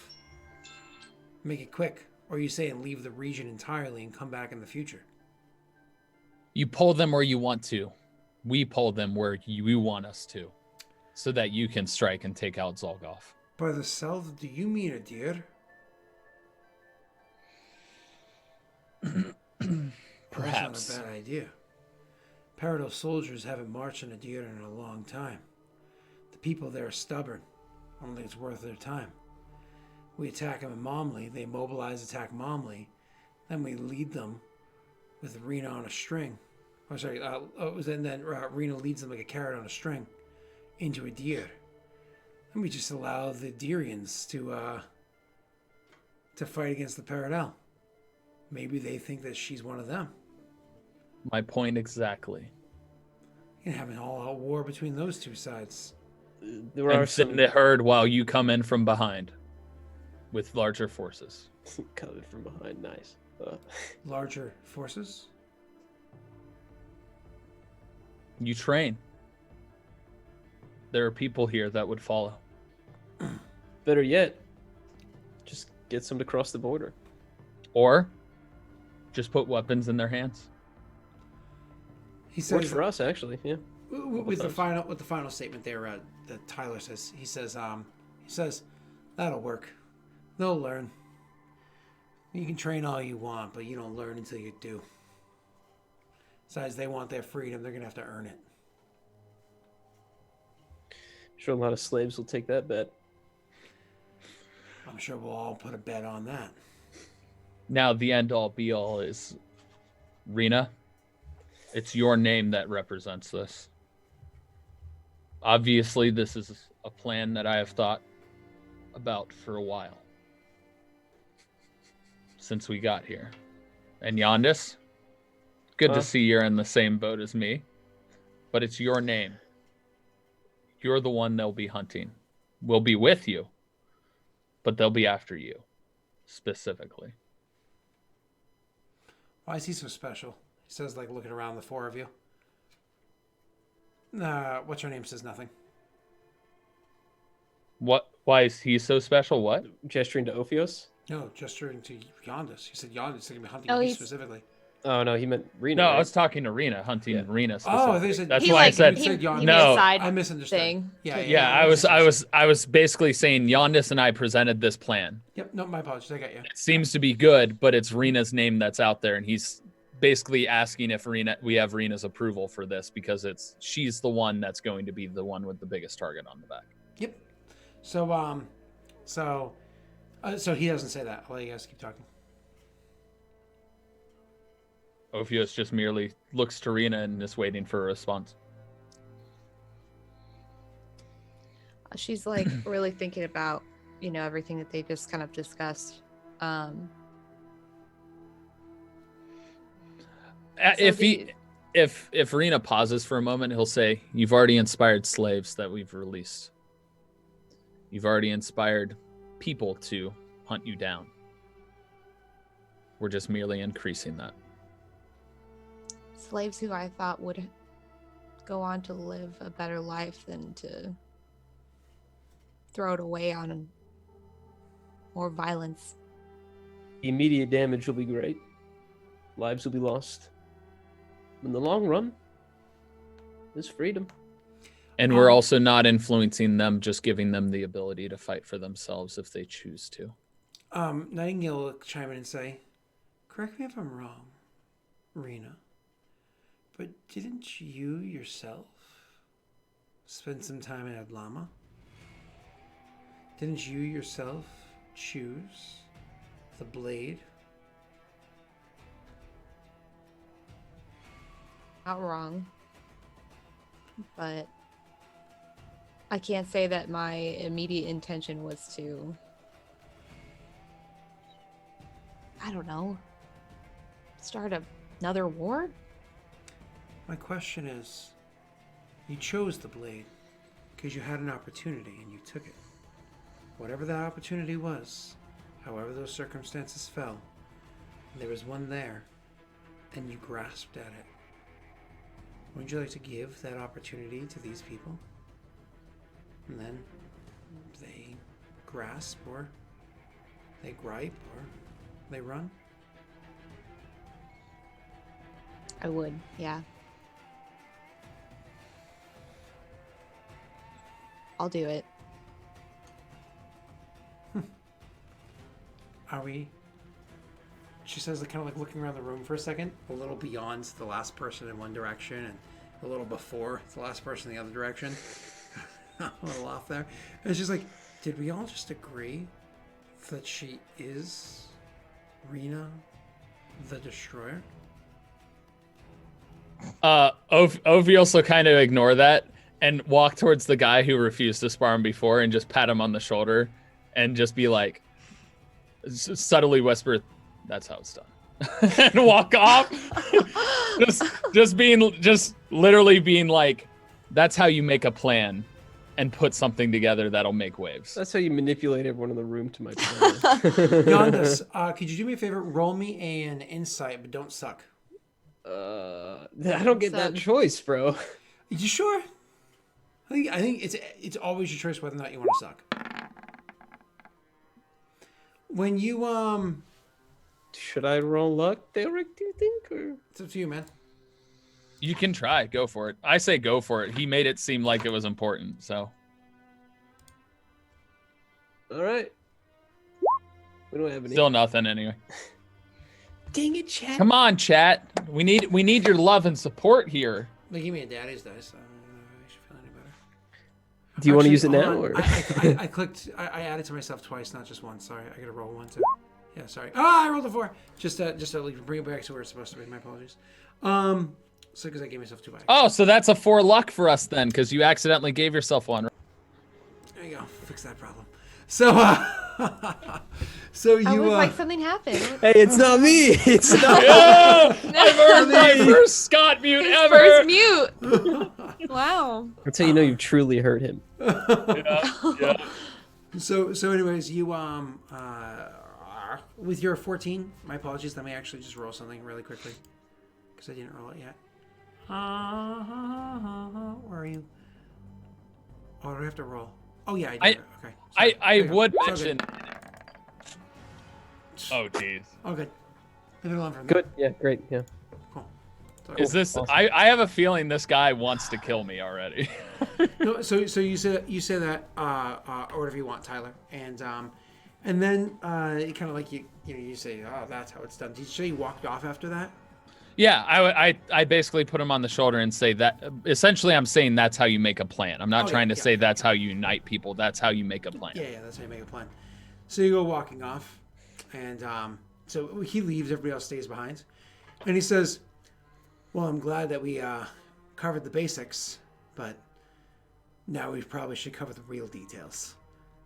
Make it quick. Or are you saying leave the region entirely and come back in the future? you pull them where you want to. We pull them where you want us to, so that you can strike and take out Zolgoth. By the south, do you mean a deer? Perhaps. That's not a bad idea. Peredhel soldiers haven't marched on a deer in a long time. The people there are stubborn. I don't think it's worth their time. We attack them in Momley. They mobilize, attack Momley. Then we lead them with Rena on a string. Oh, sorry. And then Rena leads them like a carrot on a string into a deer. And we just allow the Deerians to fight against the Peredhel. Maybe they think that she's one of them. My point exactly. You can have an all-out war between those two sides. There are And sit in some the herd while you come in from behind with larger forces. coming from behind. Nice. Larger forces. You train. There are people here that would follow. Better yet, just get some to cross the border. Or just put weapons in their hands. He Works says for us, actually. Yeah. with the final statement there that Tyler says. He says that'll work. They'll learn. You can train all you want, but you don't learn until you do. Besides, they want their freedom. They're gonna have to earn it. Sure, a lot of slaves will take that bet. I'm sure we'll all put a bet on that. Now the end all be all is Rena. It's your name that represents this. Obviously, this is a plan that I have thought about for a while. Since we got here. And Yondis, good to see you're in the same boat as me. But it's your name. You're the one they'll be hunting. We'll be with you. But they'll be after you. Specifically. Why is he so special? He says, like, looking around the four of you. What's your name says nothing. What? Why is he so special? What? Gesturing to Ophios? No, gesturing to Yondis. He said Yondis is going to be hunting Oh, you he's- specifically. Oh, no, he meant Rena. No, right? I was talking to Rena, hunting Yeah. Rena Oh, specifically. they said That's He why like I said he he, said Yondis. he No. made a side I misunderstood. thing. yeah, I was basically saying Yondis and I presented this plan. Yep, no, my apologies. I got you. It seems to be good, but it's Rena's name that's out there, and he's basically asking if we have Rena's approval for this because she's the one that's going to be the one with the biggest target on the back. Yep. So he doesn't say that. I'll let you guys keep talking. Ophios just merely looks to Rena and is waiting for a response. She's like really thinking about, everything that they just kind of discussed. If Rena pauses for a moment, he'll say, "You've already inspired slaves that we've released. You've already inspired people to hunt you down. We're just merely increasing that." Slaves who I thought would go on to live a better life than to throw it away on more violence. The immediate damage will be great. Lives will be lost. In the long run, there's freedom. And we're also not influencing them, just giving them the ability to fight for themselves if they choose to. Nightingale will chime in and say, "Correct me if I'm wrong, Rena, but didn't you yourself spend some time in Adlama? Didn't you yourself choose the blade?" Not wrong. But I can't say that my immediate intention was to, I don't know, start another war? My question is, you chose the blade because you had an opportunity and you took it. Whatever that opportunity was, however those circumstances fell, there was one there, and you grasped at it. Wouldn't you like to give that opportunity to these people? And then they grasp, or they gripe, or they run? I would, yeah. I'll do it. Are we? She says, like, kind of like looking around the room for a second, a little beyond the last person in one direction and a little before the last person in the other direction. A little off there. And she's like, did we all just agree that she is Rena the Destroyer? Ovi also kind of ignore that and walk towards the guy who refused to spar him before and just pat him on the shoulder and just be like, subtly whisper, that's how it's done. And walk off. just literally being like, that's how you make a plan and put something together that'll make waves. That's how you manipulate everyone in the room to my plan. Yondas, could you do me a favor? Roll me an insight, but don't suck. I don't get that choice, bro. You sure? I think it's always your choice whether or not you want to suck. When you Should I roll luck, Daelric, do you think? Or it's up to you, man. You can try. Go for it. I say go for it. He made it seem like it was important, so. all right. We don't have any. Still nothing anyway. Dang it, chat. Come on, chat. We need your love and support here. They give me a daddy's dice. I don't know if I should feel any better. Do you want to use it hold now? on. Or? I clicked. I added to myself twice, not just once. Sorry, I gotta roll one too. Yeah, sorry. I rolled a 4. Just to bring it back to where it's supposed to be. My apologies. So because I gave myself 2 back. Oh, so that's a 4 luck for us then, because you accidentally gave yourself 1. There you go. Fix that problem. So, so you. I was like, something happened. Hey, it's not me. It's not. Yeah! I've earned my first Scott mute His ever. first mute. Wow. That's how you know you've truly hurt him. Yeah. So anyways, you with your 14. My apologies. Let me actually just roll something really quickly because I didn't roll it yet. Where are you? Oh, do I have to roll? Oh yeah, I did. Okay. Sorry. I There you go. would It's all mention. good. Oh, jeez. Oh, good. Leave it alone for a Good. Yeah, great. Yeah. Cool. So, Is this? Awesome. I have a feeling this guy wants to kill me already. no, so you say that or whatever you want, Tyler, and then it kind of like you say, oh, that's how it's done. Did you say you walked off after that? Yeah, I basically put him on the shoulder and say that. Essentially, I'm saying that's how you make a plan. I'm not trying to say that's how you unite people. That's how you make a plan. Yeah, that's how you make a plan. So you go walking off, and so he leaves. Everybody else stays behind, and he says, "Well, I'm glad that we covered the basics, but now we probably should cover the real details."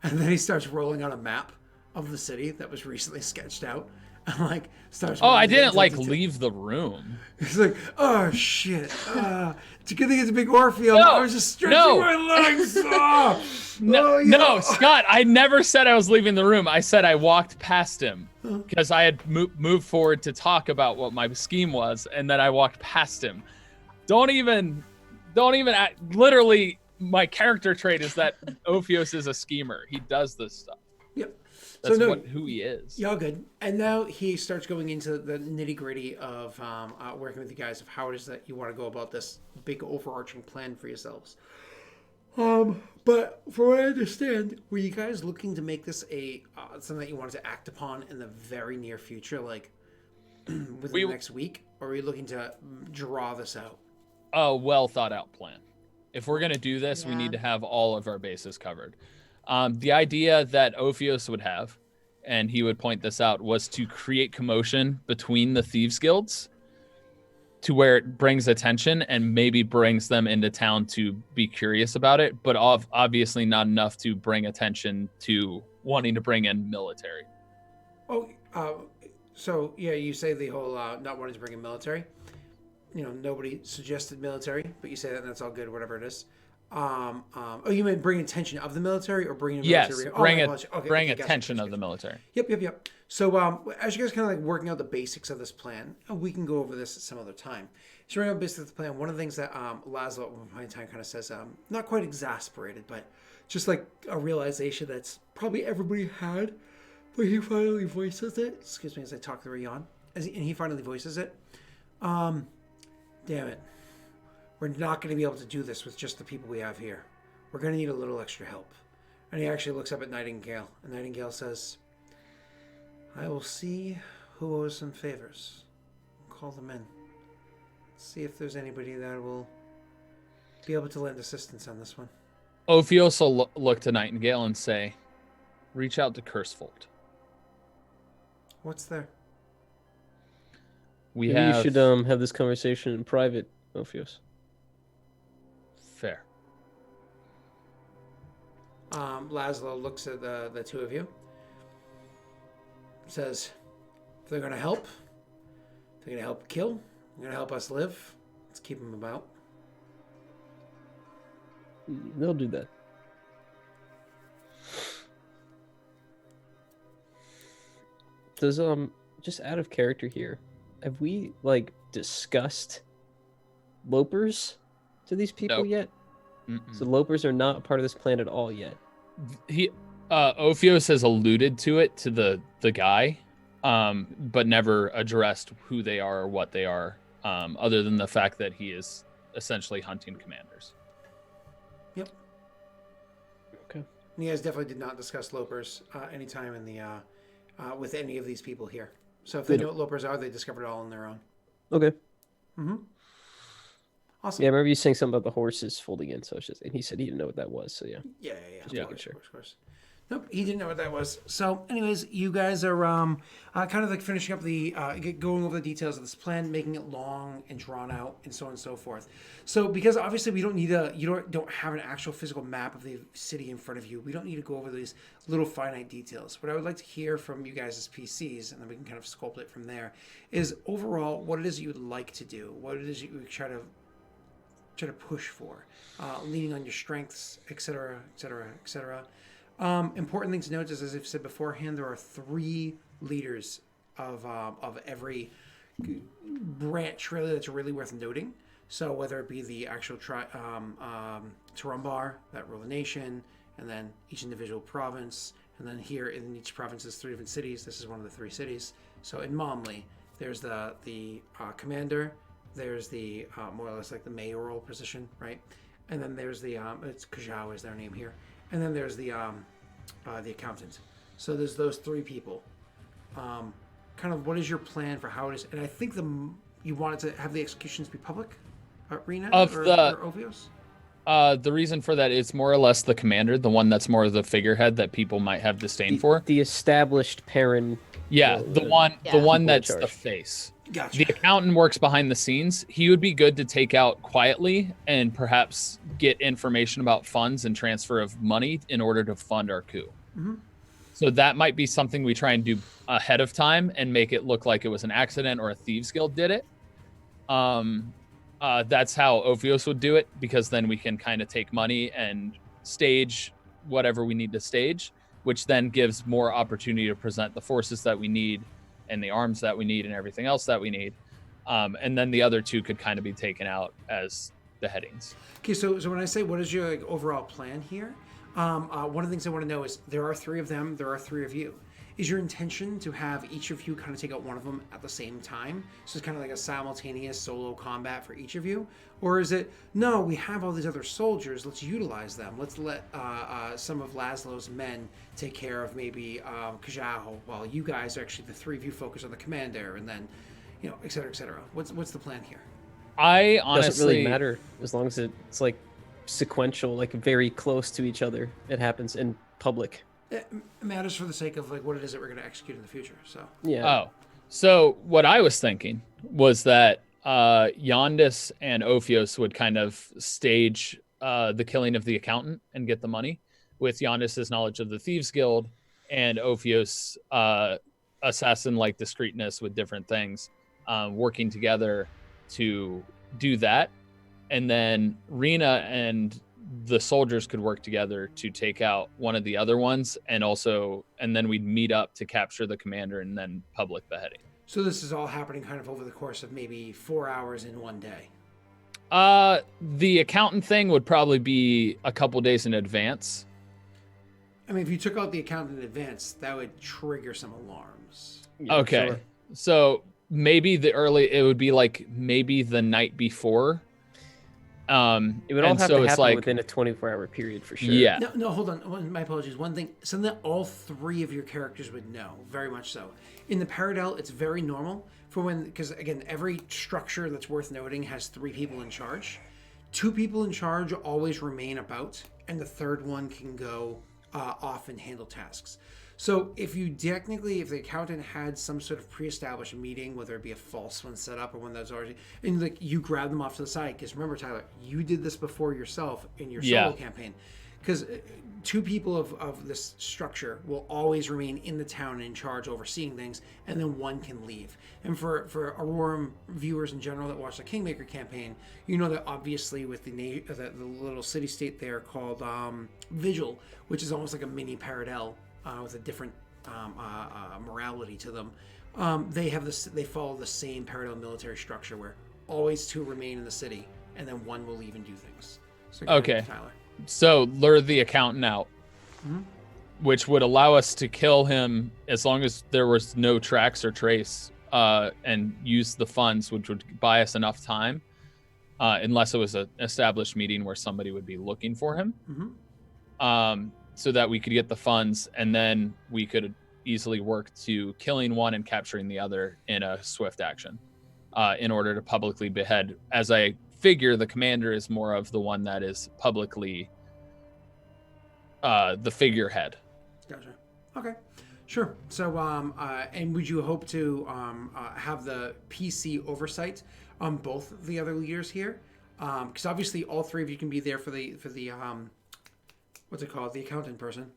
And then he starts rolling out a map of the city that was recently sketched out. And like starts. Oh, I didn't like leave the room. He's like, oh shit! It's a good thing it's a big Orpheum. I was just stretching my legs. No, Scott. I never said I was leaving the room. I said I walked past him because I had moved forward to talk about what my scheme was, and then I walked past him. Don't even. Literally, my character trait is that Ophios is a schemer. He does this stuff. Yep. That's So who he is. Y'all good. And now he starts going into the nitty gritty of working with you guys of how it is that you want to go about this big overarching plan for yourselves. But from what I understand, were you guys looking to make this a something that you wanted to act upon in the very near future, like within the next week, or are you looking to draw this out? A well thought out plan. If we're gonna do this, we need to have all of our bases covered. The idea that Ophios would have, and he would point this out, was to create commotion between the thieves guilds to where it brings attention and maybe brings them into town to be curious about it, but obviously not enough to bring attention to wanting to bring in military. Oh, so yeah, you say the whole not wanting to bring in military. Nobody suggested military, but you say that and that's all good, whatever it is. Oh, you mean bring attention of the military or bring in military? Yes, bring attention of the military. Yep. So as you guys kind of like working out the basics of this plan, we can go over this at some other time. So working out the basics of the plan, one of the things that Laszlo at one point in time kind of says, not quite exasperated, but just like a realization that's probably everybody had, but he finally voices it. Excuse me as I talk through a yawn. And he finally voices it. Damn it. We're not going to be able to do this with just the people we have here. We're going to need a little extra help. And he actually looks up at Nightingale. And Nightingale says, I will see who owes some favors. Call them in. See if there's anybody that will be able to lend assistance on this one. Ophios will look to Nightingale and say, reach out to Cursefold. What's there? We Maybe have... you should have this conversation in private, Ophios. Fair. Laszlo looks at the two of you. Says, if they're going to help, if they're going to help kill, they're going to help us live, let's keep them about. They'll do that. Does just out of character here, have we like discussed lopers to these people Nope. yet? Mm-mm. So lopers are not part of this plan at all yet. Ophios has alluded to it to the guy, but never addressed who they are or what they are, other than the fact that he is essentially hunting commanders. Yep. Okay. You guys definitely did not discuss lopers anytime in the with any of these people here. So if they know what lopers are, they discovered it all on their own. Okay. Mm-hmm. Awesome. Yeah, I remember you saying something about the horses folding in, so it's just, and he said he didn't know what that was. So yeah. Yeah. Just Of making sure. course. Nope, he didn't know what that was. So, anyways, you guys are kind of like finishing up the going over the details of this plan, making it long and drawn out, and so on and so forth. So, because obviously we don't need you don't have an actual physical map of the city in front of you. We don't need to go over these little finite details. What I would like to hear from you guys as PCs, and then we can kind of sculpt it from there, is overall what it is you would like to do, what it is you would try to push for, leaning on your strengths, etc., etc., etc. Important thing to note is, as I've said beforehand, there are 3 leaders of every branch really that's really worth noting. So whether it be the actual Tarumbar that rule the nation, and then each individual province, and then here in each province is 3 different cities. This is one of the 3 cities. So in Momley, there's the commander. There's the more or less like the mayoral position, right? And then there's the it's Kajau is their name here. And then there's the accountant. So there's those 3 people. Kind of what is your plan for how it is? And I think you wanted to have the executions be public, Rena or Ophios? The reason for that is more or less the commander, the one that's more of the figurehead that people might have disdain for. The established Perrin. Yeah, the one that's the face. Gotcha. The accountant works behind the scenes. He would be good to take out quietly and perhaps get information about funds and transfer of money in order to fund our coup. Mm-hmm. So that might be something we try and do ahead of time and make it look like it was an accident or a thieves guild did it. That's how Ophios would do it, because then we can kind of take money and stage whatever we need to stage, which then gives more opportunity to present the forces that we need and the arms that we need and everything else that we need. And then the other 2 could kind of be taken out as beheadings. Okay, so when I say what is your overall plan here, one of the things I want to know is there are 3 of them, there are 3 of you. Is your intention to have each of you kind of take out one of them at the same time? So it's kind of like a simultaneous solo combat for each of you? Or is it, no, we have all these other soldiers, let's utilize them. Let's let some of Laszlo's men take care of maybe Kajau, while you guys are actually, the 3 of you focus on the commander, and then, et cetera, et cetera. What's the plan here? I honestly... Doesn't really matter as long as it's like sequential, like very close to each other. It happens in public. It matters for the sake of like what it is that we're going to execute in the future. So Yeah. Oh, so what I was thinking was that Yondis and Ophios would kind of stage the killing of the accountant and get the money, with Yondis's knowledge of the Thieves Guild and Ophios' assassin-like discreetness with different things, working together to do that. And then Rena and the soldiers could work together to take out one of the other ones, and then we'd meet up to capture the commander and then public beheading. So this is all happening kind of over the course of maybe 4 hours in one day. The accountant thing would probably be a couple days in advance. I mean, if you took out the accountant in advance, that would trigger some alarms. Yeah, Okay. sure. So maybe it would be like maybe the night before. It would all and have so to it's happen like, within a 24-hour period for sure. yeah, No, hold on. My apologies. One thing, something that all three of your characters would know, very much so. In the Peredhel, it's very normal for when, because again, every structure that's worth noting has 3 people in charge. 2 people in charge always remain about, and the third one can go off and handle tasks. So if the accountant had some sort of pre-established meeting, whether it be a false one set up or one that was already, and like you grab them off to the side, because remember, Tyler, you did this before yourself in your solo campaign, because 2 people of this structure will always remain in the town and in charge, overseeing things, and then 1 can leave. And for Aurorum viewers in general that watch the Kingmaker campaign, you know that obviously with the little city-state there called Vigil, which is almost like a mini Peredhel, with a different morality to them. They follow the same Peredhel military structure where always 2 remain in the city and then 1 will leave and do things. So go ahead, Tyler. So lure the accountant out, which would allow us to kill him as long as there was no tracks or trace, and use the funds, which would buy us enough time, unless it was an established meeting where somebody would be looking for him. So that we could get the funds, and then we could easily work to killing one and capturing the other in a swift action, in order to publicly behead. As I figure, the commander is more of the one that is publicly the figurehead. Gotcha. Okay, sure. So, and would you hope to have the PC oversight on both of the other leaders here? Because obviously, all 3 of you can be there for the what's it called? The accountant person,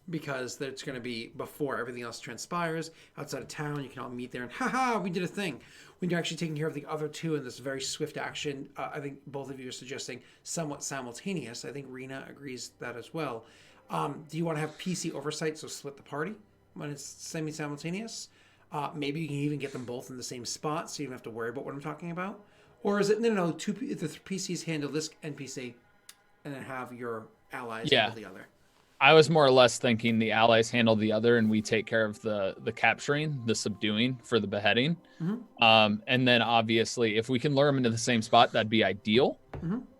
because that's going to be before everything else transpires outside of town. You can all meet there and we did a thing. When you're actually taking care of the other 2 in this very swift action, I think both of you are suggesting somewhat simultaneous. I think Rena agrees that as well. Do you want to have PC oversight, so split the party when it's semi-simultaneous? Maybe you can even get them both in the same spot, so you don't have to worry about what I'm talking about. Or is it no? The PCs handle this NPC, and then have your allies handle the other. I was more or less thinking the allies handle the other, and we take care of the capturing, the subduing for the beheading. And then obviously, if we can lure them into the same spot, that'd be ideal.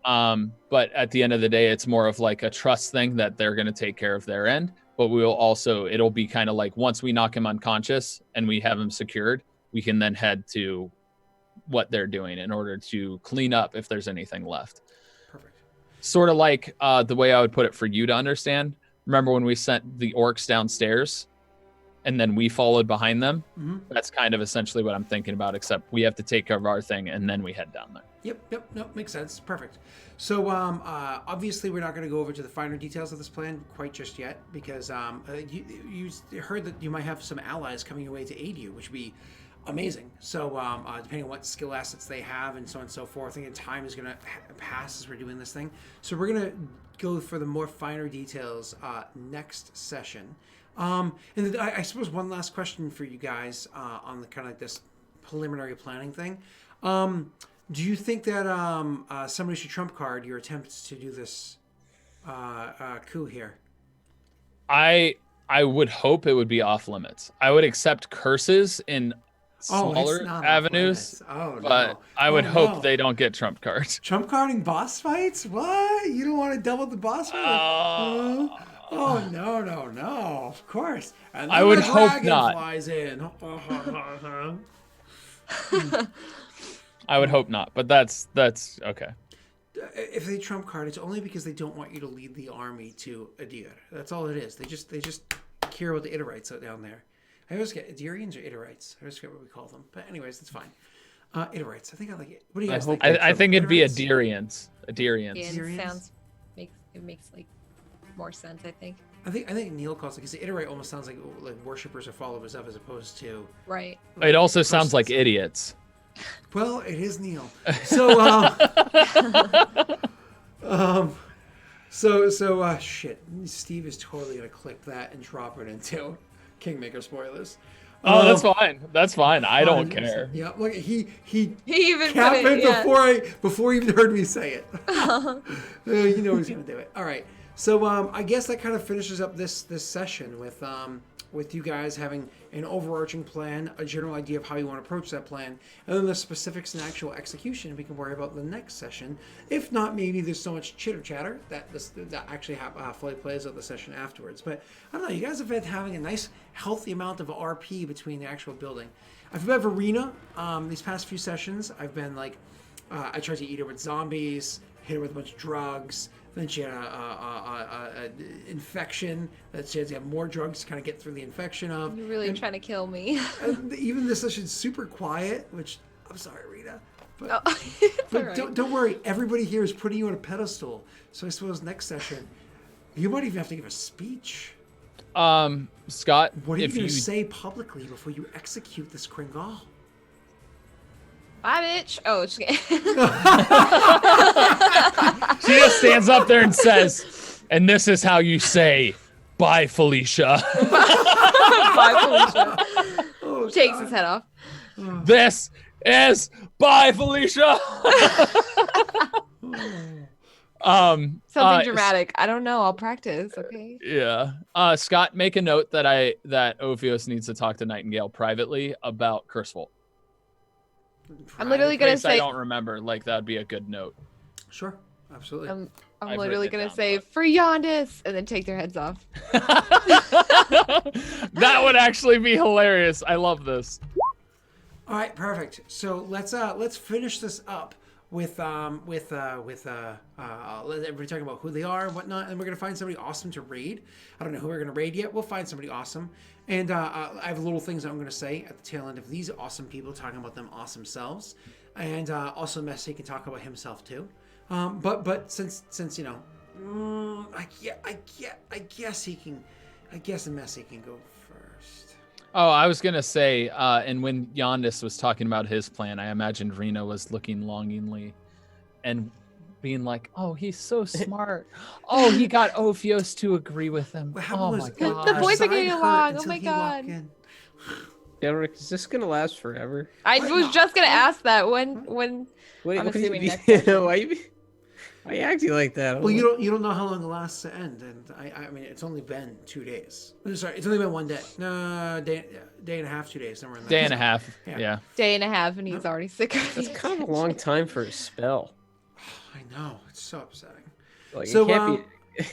But at the end of the day, it's more of like a trust thing that they're going to take care of their end. But it'll be kind of like once we knock him unconscious and we have him secured, we can then head to what they're doing in order to clean up if there's anything left. Sort of like the way I would put it for you to understand. Remember when we sent the orcs downstairs and then we followed behind them? That's kind of essentially what I'm thinking about, except we have to take care of our thing and then we head down there. Yep, makes sense. Perfect. So obviously we're not going to go over to the finer details of this plan quite just yet, because you heard that you might have some allies coming your way to aid you, which would be amazing. So depending on what skill assets they have and so on and so forth, I think time is going to pass as we're doing this thing. So we're going to go for the more finer details next session. And I suppose one last question for you guys on the kind of like this preliminary planning thing. Do you think that somebody should trump card your attempts to do this coup here? I would hope it would be off limits. I would accept curses in smaller avenues, but I would hope they don't get trump cards. Trump carding boss fights? What? You don't want to double the boss fight? Oh no! Of course. And I would hope not. Flies in. I would hope not, but that's okay. If they trump card, it's only because they don't want you to lead the army to Adir. That's all it is. They just care about the Idarites out down there. I always get Idarians or Idarites. I always forget what we call them. But anyways, that's fine. Idarites. I think I like it. What do you guys think? I think it'd be Idarians. Yeah, it makes like more sense, I think. I think Neil calls it, because the Idarite almost sounds like worshippers or followers of, as opposed to right. It also sounds like idiots. Well, it is Neil. So shit. Steve is totally gonna clip that and drop it into Kingmaker spoilers. Oh, that's fine. I don't care. Yeah, look, he even capped put it before he even heard me say it. You know he's gonna do it. All right. So I guess that kind of finishes up this session with with you guys having an overarching plan, a general idea of how you want to approach that plan, and then the specifics and actual execution we can worry about in the next session. If not, maybe there's so much chitter chatter that that actually fully plays out the session afterwards. But I don't know, you guys have been having a nice healthy amount of RP between the actual building. I've been Verena these past few sessions. I've been like, I tried to eat her with zombies, hit her with a bunch of drugs. Then she had a infection that she had to have more drugs to kind of get through the infection of. You're really trying to kill me. Even this session's super quiet, which I'm sorry, Rita. But, It's all right. don't worry, everybody here is putting you on a pedestal. So I suppose next session, you might even have to give a speech. Scott, What are you if going you to say publicly before you execute this Kringal? Bye, bitch. Oh, just kidding. she just stands up there and says, and this is how you say, bye, Felicia. Bye, Felicia. Oh, Takes God. his head off. This is bye, Felicia. Something uh, dramatic. I don't know. I'll practice. Okay. Yeah. Scott, make a note that Ophios needs to talk to Nightingale privately about Curseful. I'm literally gonna Place I say. don't remember. Like that'd be a good note. Sure, absolutely. I'm I've literally written it gonna down, say but- for Yondis and then take their heads off. That would actually be hilarious. I love this. All right, perfect. So let's finish this up with everybody talking about who they are and whatnot, and we're gonna find somebody awesome to raid. I don't know who we're gonna raid yet. We'll find somebody awesome, and I have little things that I'm gonna say at the tail end of these awesome people talking about them awesome selves, and also Messi can talk about himself too. But since you know, I guess Messi can go first. Oh, I was gonna say, and when Yondis was talking about his plan, I imagined Rena was looking longingly and being like, "Oh, he's so smart. Oh, he got Ophios to agree with him. What Oh happened my was god." The boys are side getting hurt along. Oh until my he walked God. in. Daelric, is this gonna last forever? I Why was not? just gonna ask that when Wait, I'm what do you assuming mean? next session. Why are you acting like that? Well, you don't know how long it lasts to end, and I mean it's only been 2 days. Sorry, it's only been 1 day. No, day and a half, 2 days, somewhere in that. Day and a half. Yeah. Yeah. day and a half and he's already sick of That's it. kind of a long time for a spell. I know, it's so upsetting. Like, So, it can't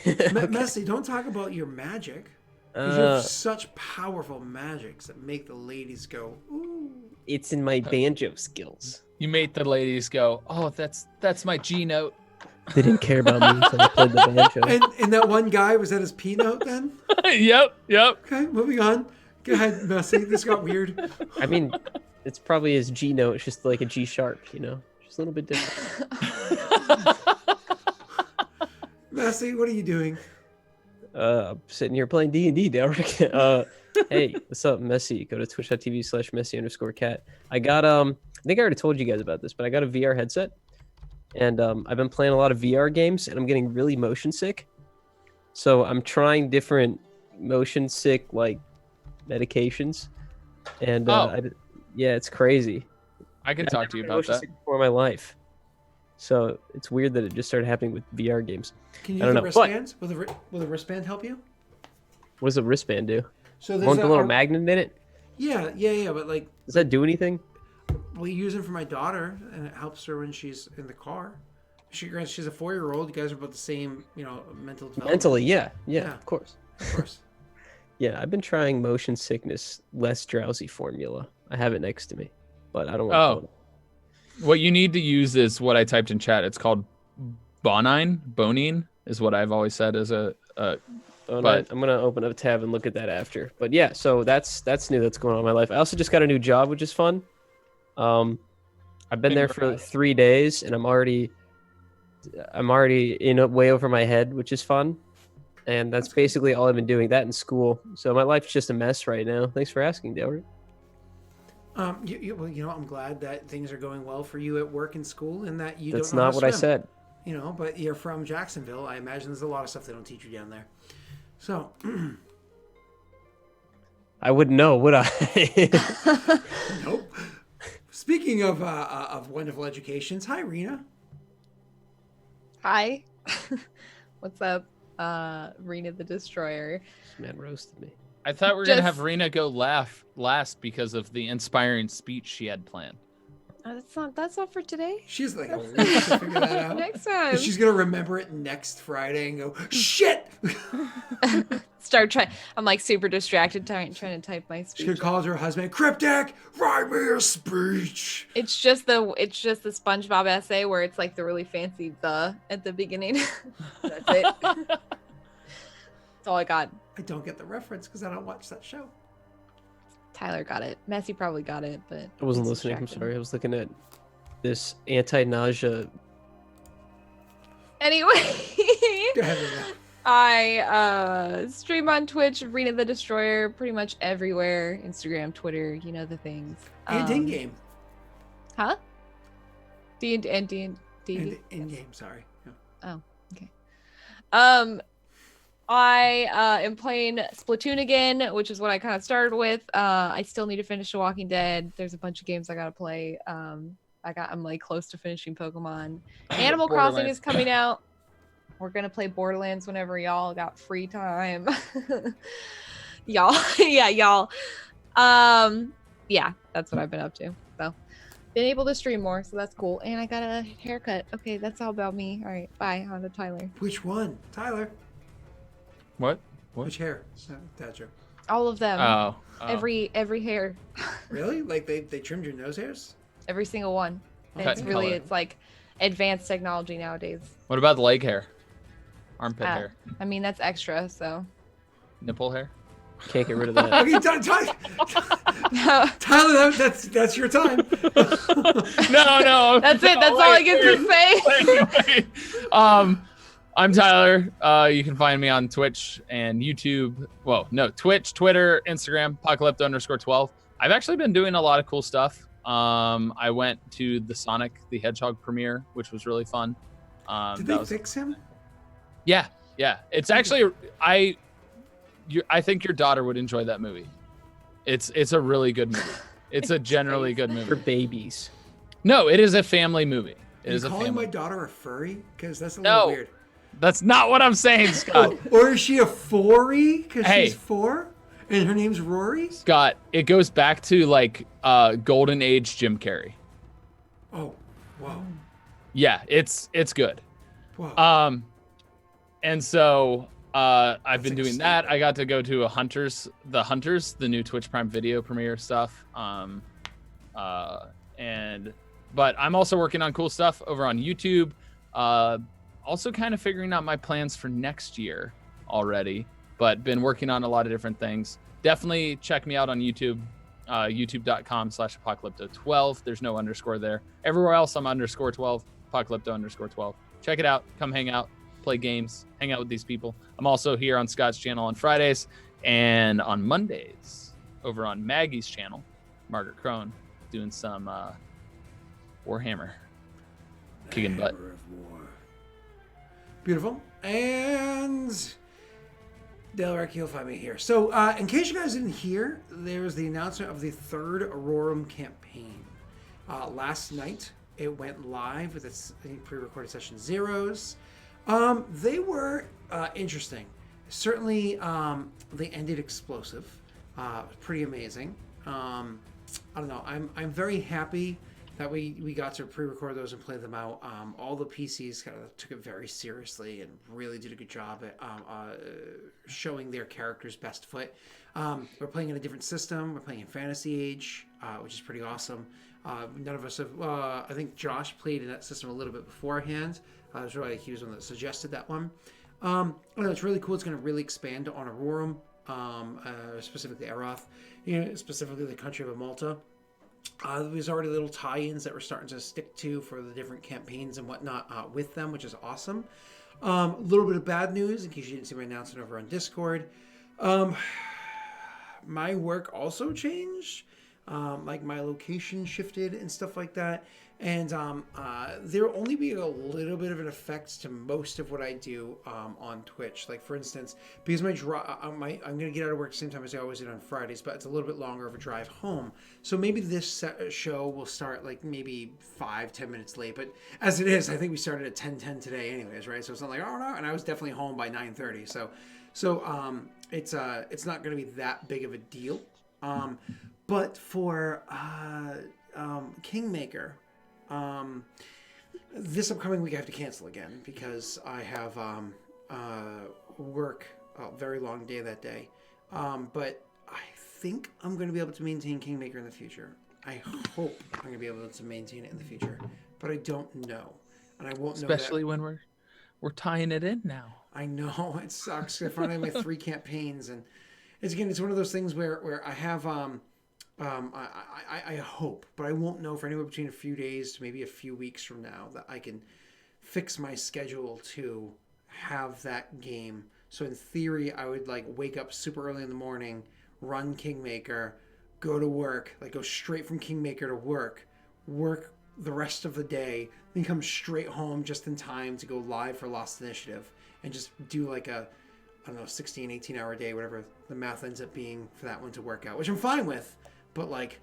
be. Okay. Messi, don't talk about your magic. Because you have such powerful magics that make the ladies go, ooh. It's in my banjo skills. You made the ladies go, "Oh, that's my G note." They didn't care about me until I played the banjo. And that one guy, was that his P note then? Yep. Okay, moving on. Go ahead, Messi. This got weird. I mean, it's probably his G note. It's just like a G sharp, you know? Just a little bit different. Messi, what are you doing? I'm sitting here playing D&D, Daelric. Hey, what's up, Messi? Go to twitch.tv/Messi_cat. I got, I think I already told you guys about this, but I got a VR headset. And I've been playing a lot of VR games, and I'm getting really motion sick. So I'm trying different motion sick, like, medications. And, yeah, it's crazy. I can I've talk never to you been about motion that. sick before in my life. So it's weird that it just started happening with VR games. Can you I use don't the know, but- wristbands? Will the wristband help you? What does a wristband do? So there's Won't the little a- magnet in it? Yeah, but like, Does that do anything? we use it for my daughter, and it helps her when she's in the car. She's a 4-year-old. You guys are about the same, mental development. Mentally, yeah, Yeah. of course. Of course. Yeah, I've been trying motion sickness, less drowsy formula. I have it next to me, but I don't want Oh. to. What you need to use is what I typed in chat. It's called Bonine is what I've always said as a. But- I'm gonna open up a tab and look at that after. But yeah, so that's new. That's going on in my life. I also just got a new job, which is fun. I've been there for Congrats. 3 days, and I'm already in way over my head, which is fun. And that's basically all I've been doing. That in school. So my life's just a mess right now. Thanks for asking, Daelric. Well, I'm glad that things are going well for you at work and school, and that you That's don't know not how what to I swim. said. But you're from Jacksonville. I imagine there's a lot of stuff they don't teach you down there. So, I wouldn't know, would I? nope. Speaking of wonderful educations, hi, Rena. Hi. What's up, Rena the Destroyer? This man roasted me. I thought we were gonna have Just- Rena go last because of the inspiring speech she had planned. That's not for today. She's like a week to figure that out. Next time. She's gonna remember it next Friday and go, shit! Start trying. I'm like super distracted trying to type my She's gonna speech. call her husband, Cryptic, write me a speech. It's just the SpongeBob essay where it's like the really fancy "the" at the beginning. That's it. That's all I got. I don't get the reference because I don't watch that show. Tyler got it. Massey probably got it, but I wasn't he's listening. I'm distracted. sorry. I was looking at this anti-nausea. Anyway, Go ahead, Rena. I stream on Twitch, Rena the Destroyer, pretty much everywhere. Instagram, Twitter, you know the things. And in-game. Huh? D. And in-game, sorry. Yeah. I am playing Splatoon again, which is what I kind of started with. I still need to finish The Walking Dead. There's a bunch of games I gotta play. I'm like close to finishing Pokemon. Animal Crossing Borderlands. is coming out. We're gonna play Borderlands whenever y'all got free time. Y'all, yeah, y'all. Yeah, that's what I've been up to. So, been able to stream more, so that's cool. And I got a haircut. Okay, that's all about me. All right, bye. On to Tyler. Which one? Tyler. What? Which hair? That joke. All of them. Oh. Every hair. Really? Like they trimmed your nose hairs? Every single one. And Cut it's and really color. it's like advanced technology nowadays. What about the leg hair? Armpit Ah. hair? I mean that's extra, so Nipple hair? Can't get rid of that. Okay, Tyler, that's your time. No. that's it. That's all I get to say. Wait. I'm Tyler. You can find me on Twitch and YouTube. Well, no, Twitch, Twitter, Instagram, Apocalypto_12. I've actually been doing a lot of cool stuff. I went to the Sonic the Hedgehog premiere, which was really fun. Did that they was- fix him? Yeah. It's actually I think your daughter would enjoy that movie. It's a really good movie. It's a generally good For movie. babies. No, it is a family movie. It Are is you a calling family. my daughter a furry? Because that's a No. little weird. That's not what I'm saying, Scott. Or is she a four-y? Because Hey. she's 4? And her name's Rory? Scott, it goes back to like golden age Jim Carrey. Oh, wow. Yeah, it's good. Wow. And so I've That's been like a doing that. statement. I got to go to the Hunters, the new Twitch Prime Video premiere stuff. But I'm also working on cool stuff over on YouTube. Also kind of figuring out my plans for next year already, but been working on a lot of different things. Definitely check me out on YouTube, youtube.com/apocalypto12. There's no underscore there. Everywhere else I'm _12, apocalypto_12. Check it out. Come hang out, play games, hang out with these people. I'm also here on Scott's channel on Fridays and on Mondays over on Maggie's channel, Margaret Crone, doing some Warhammer. Kicking butt. Hammer of War. Beautiful. And Daelric, you'll find me here. So, in case you guys didn't hear, there was the announcement of the third Aurorum campaign. Last night, it went live with its pre-recorded session zeros. They were interesting. Certainly, they ended explosive. Pretty amazing. I don't know. I'm very happy that we got to pre-record those and play them out. All the PCs kind of took it very seriously and really did a good job at showing their characters' best foot. We're playing in a different system. We're playing in Fantasy Age, which is pretty awesome. None of us have. I think Josh played in that system a little bit beforehand. He was the one that suggested that one. I know it's really cool. It's going to really expand on Aurorum, specifically Eroth, specifically the country of Malta. There's already little tie-ins that we're starting to stick to for the different campaigns and whatnot with them, which is awesome. A little bit of bad news, in case you didn't see my announcement over on Discord. My work also changed. Like my location shifted and stuff like that. And there will only be a little bit of an effect to most of what I do on Twitch. Like for instance, because I'm going to get out of work at the same time as I always did on Fridays, but it's a little bit longer of a drive home. So maybe this show will start like maybe 5-10 minutes late. But as it is, I think we started at 10:10 today anyways, right? So it's not like, oh no, and I was definitely home by 9:30. So it's not going to be that big of a deal. But for Kingmaker, this upcoming week I have to cancel again because I have work, a very long day that day. But I think I'm going to be able to maintain Kingmaker in the future. I hope I'm going to be able to maintain it in the future, but I don't know, and I won't know. Especially when we're tying it in now. I know it sucks. I finally have my 3 campaigns, and it's one of those things where I have I hope, but I won't know for anywhere between a few days to maybe a few weeks from now that I can fix my schedule to have that game. So in theory, I would like wake up super early in the morning, run Kingmaker, go to work, like go straight from Kingmaker to work the rest of the day, then come straight home just in time to go live for Lost Initiative and just do like a, I don't know, 16, 18 hour day, whatever the math ends up being for that one to work out, which I'm fine with. But like,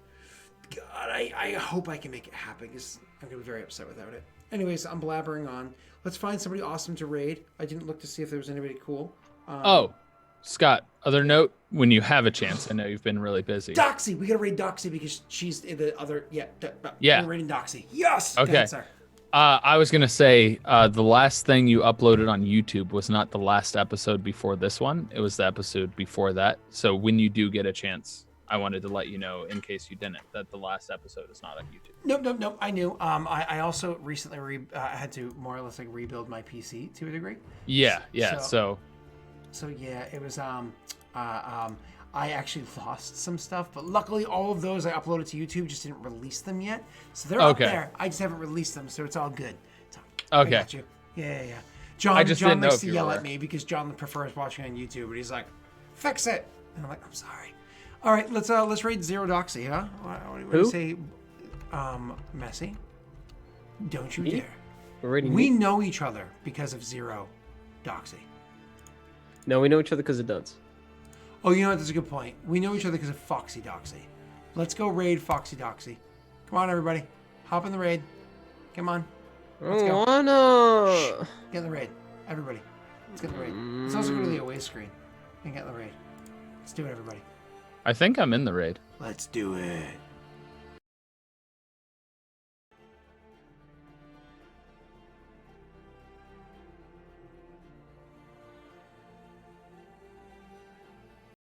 God, I hope I can make it happen because I'm going to be very upset without it. Anyways, I'm blabbering on. Let's find somebody awesome to raid. I didn't look to see if there was anybody cool. Scott, other note, when you have a chance, I know you've been really busy. Doxy! We got to raid Doxy because she's the other... Yeah. We're raiding Doxy. Yes! Okay. Go ahead, sir. I was going to say, the last thing you uploaded on YouTube was not the last episode before this one. It was the episode before that. So when you do get a chance, I wanted to let you know, in case you didn't, that the last episode is not on YouTube. Nope. I knew. I also recently had to more or less like rebuild my PC to a degree. Yeah. So yeah, it was I actually lost some stuff, but luckily all of those I uploaded to YouTube, just didn't release them yet. So they're up there. I just haven't released them, so it's all good. Okay. I got you. Yeah. John likes to yell at me because John prefers watching on YouTube, but he's like, "Fix it," and I'm like, "I'm sorry." All right, let's raid Zero Doxy, huh? What do you say, Messi? Don't you dare. We know each other because of Zero Doxy. No, we know each other because of Dunce. Oh, you know what? That's a good point. We know each other because of Foxy Doxy. Let's go raid Foxy Doxy. Come on, everybody. Hop in the raid. Come on. Let's go. Shh. Get in the raid. Everybody. Let's get in the raid. It's also go to the away screen and get in the raid. Let's do it, everybody. I think I'm in the raid. Let's do it.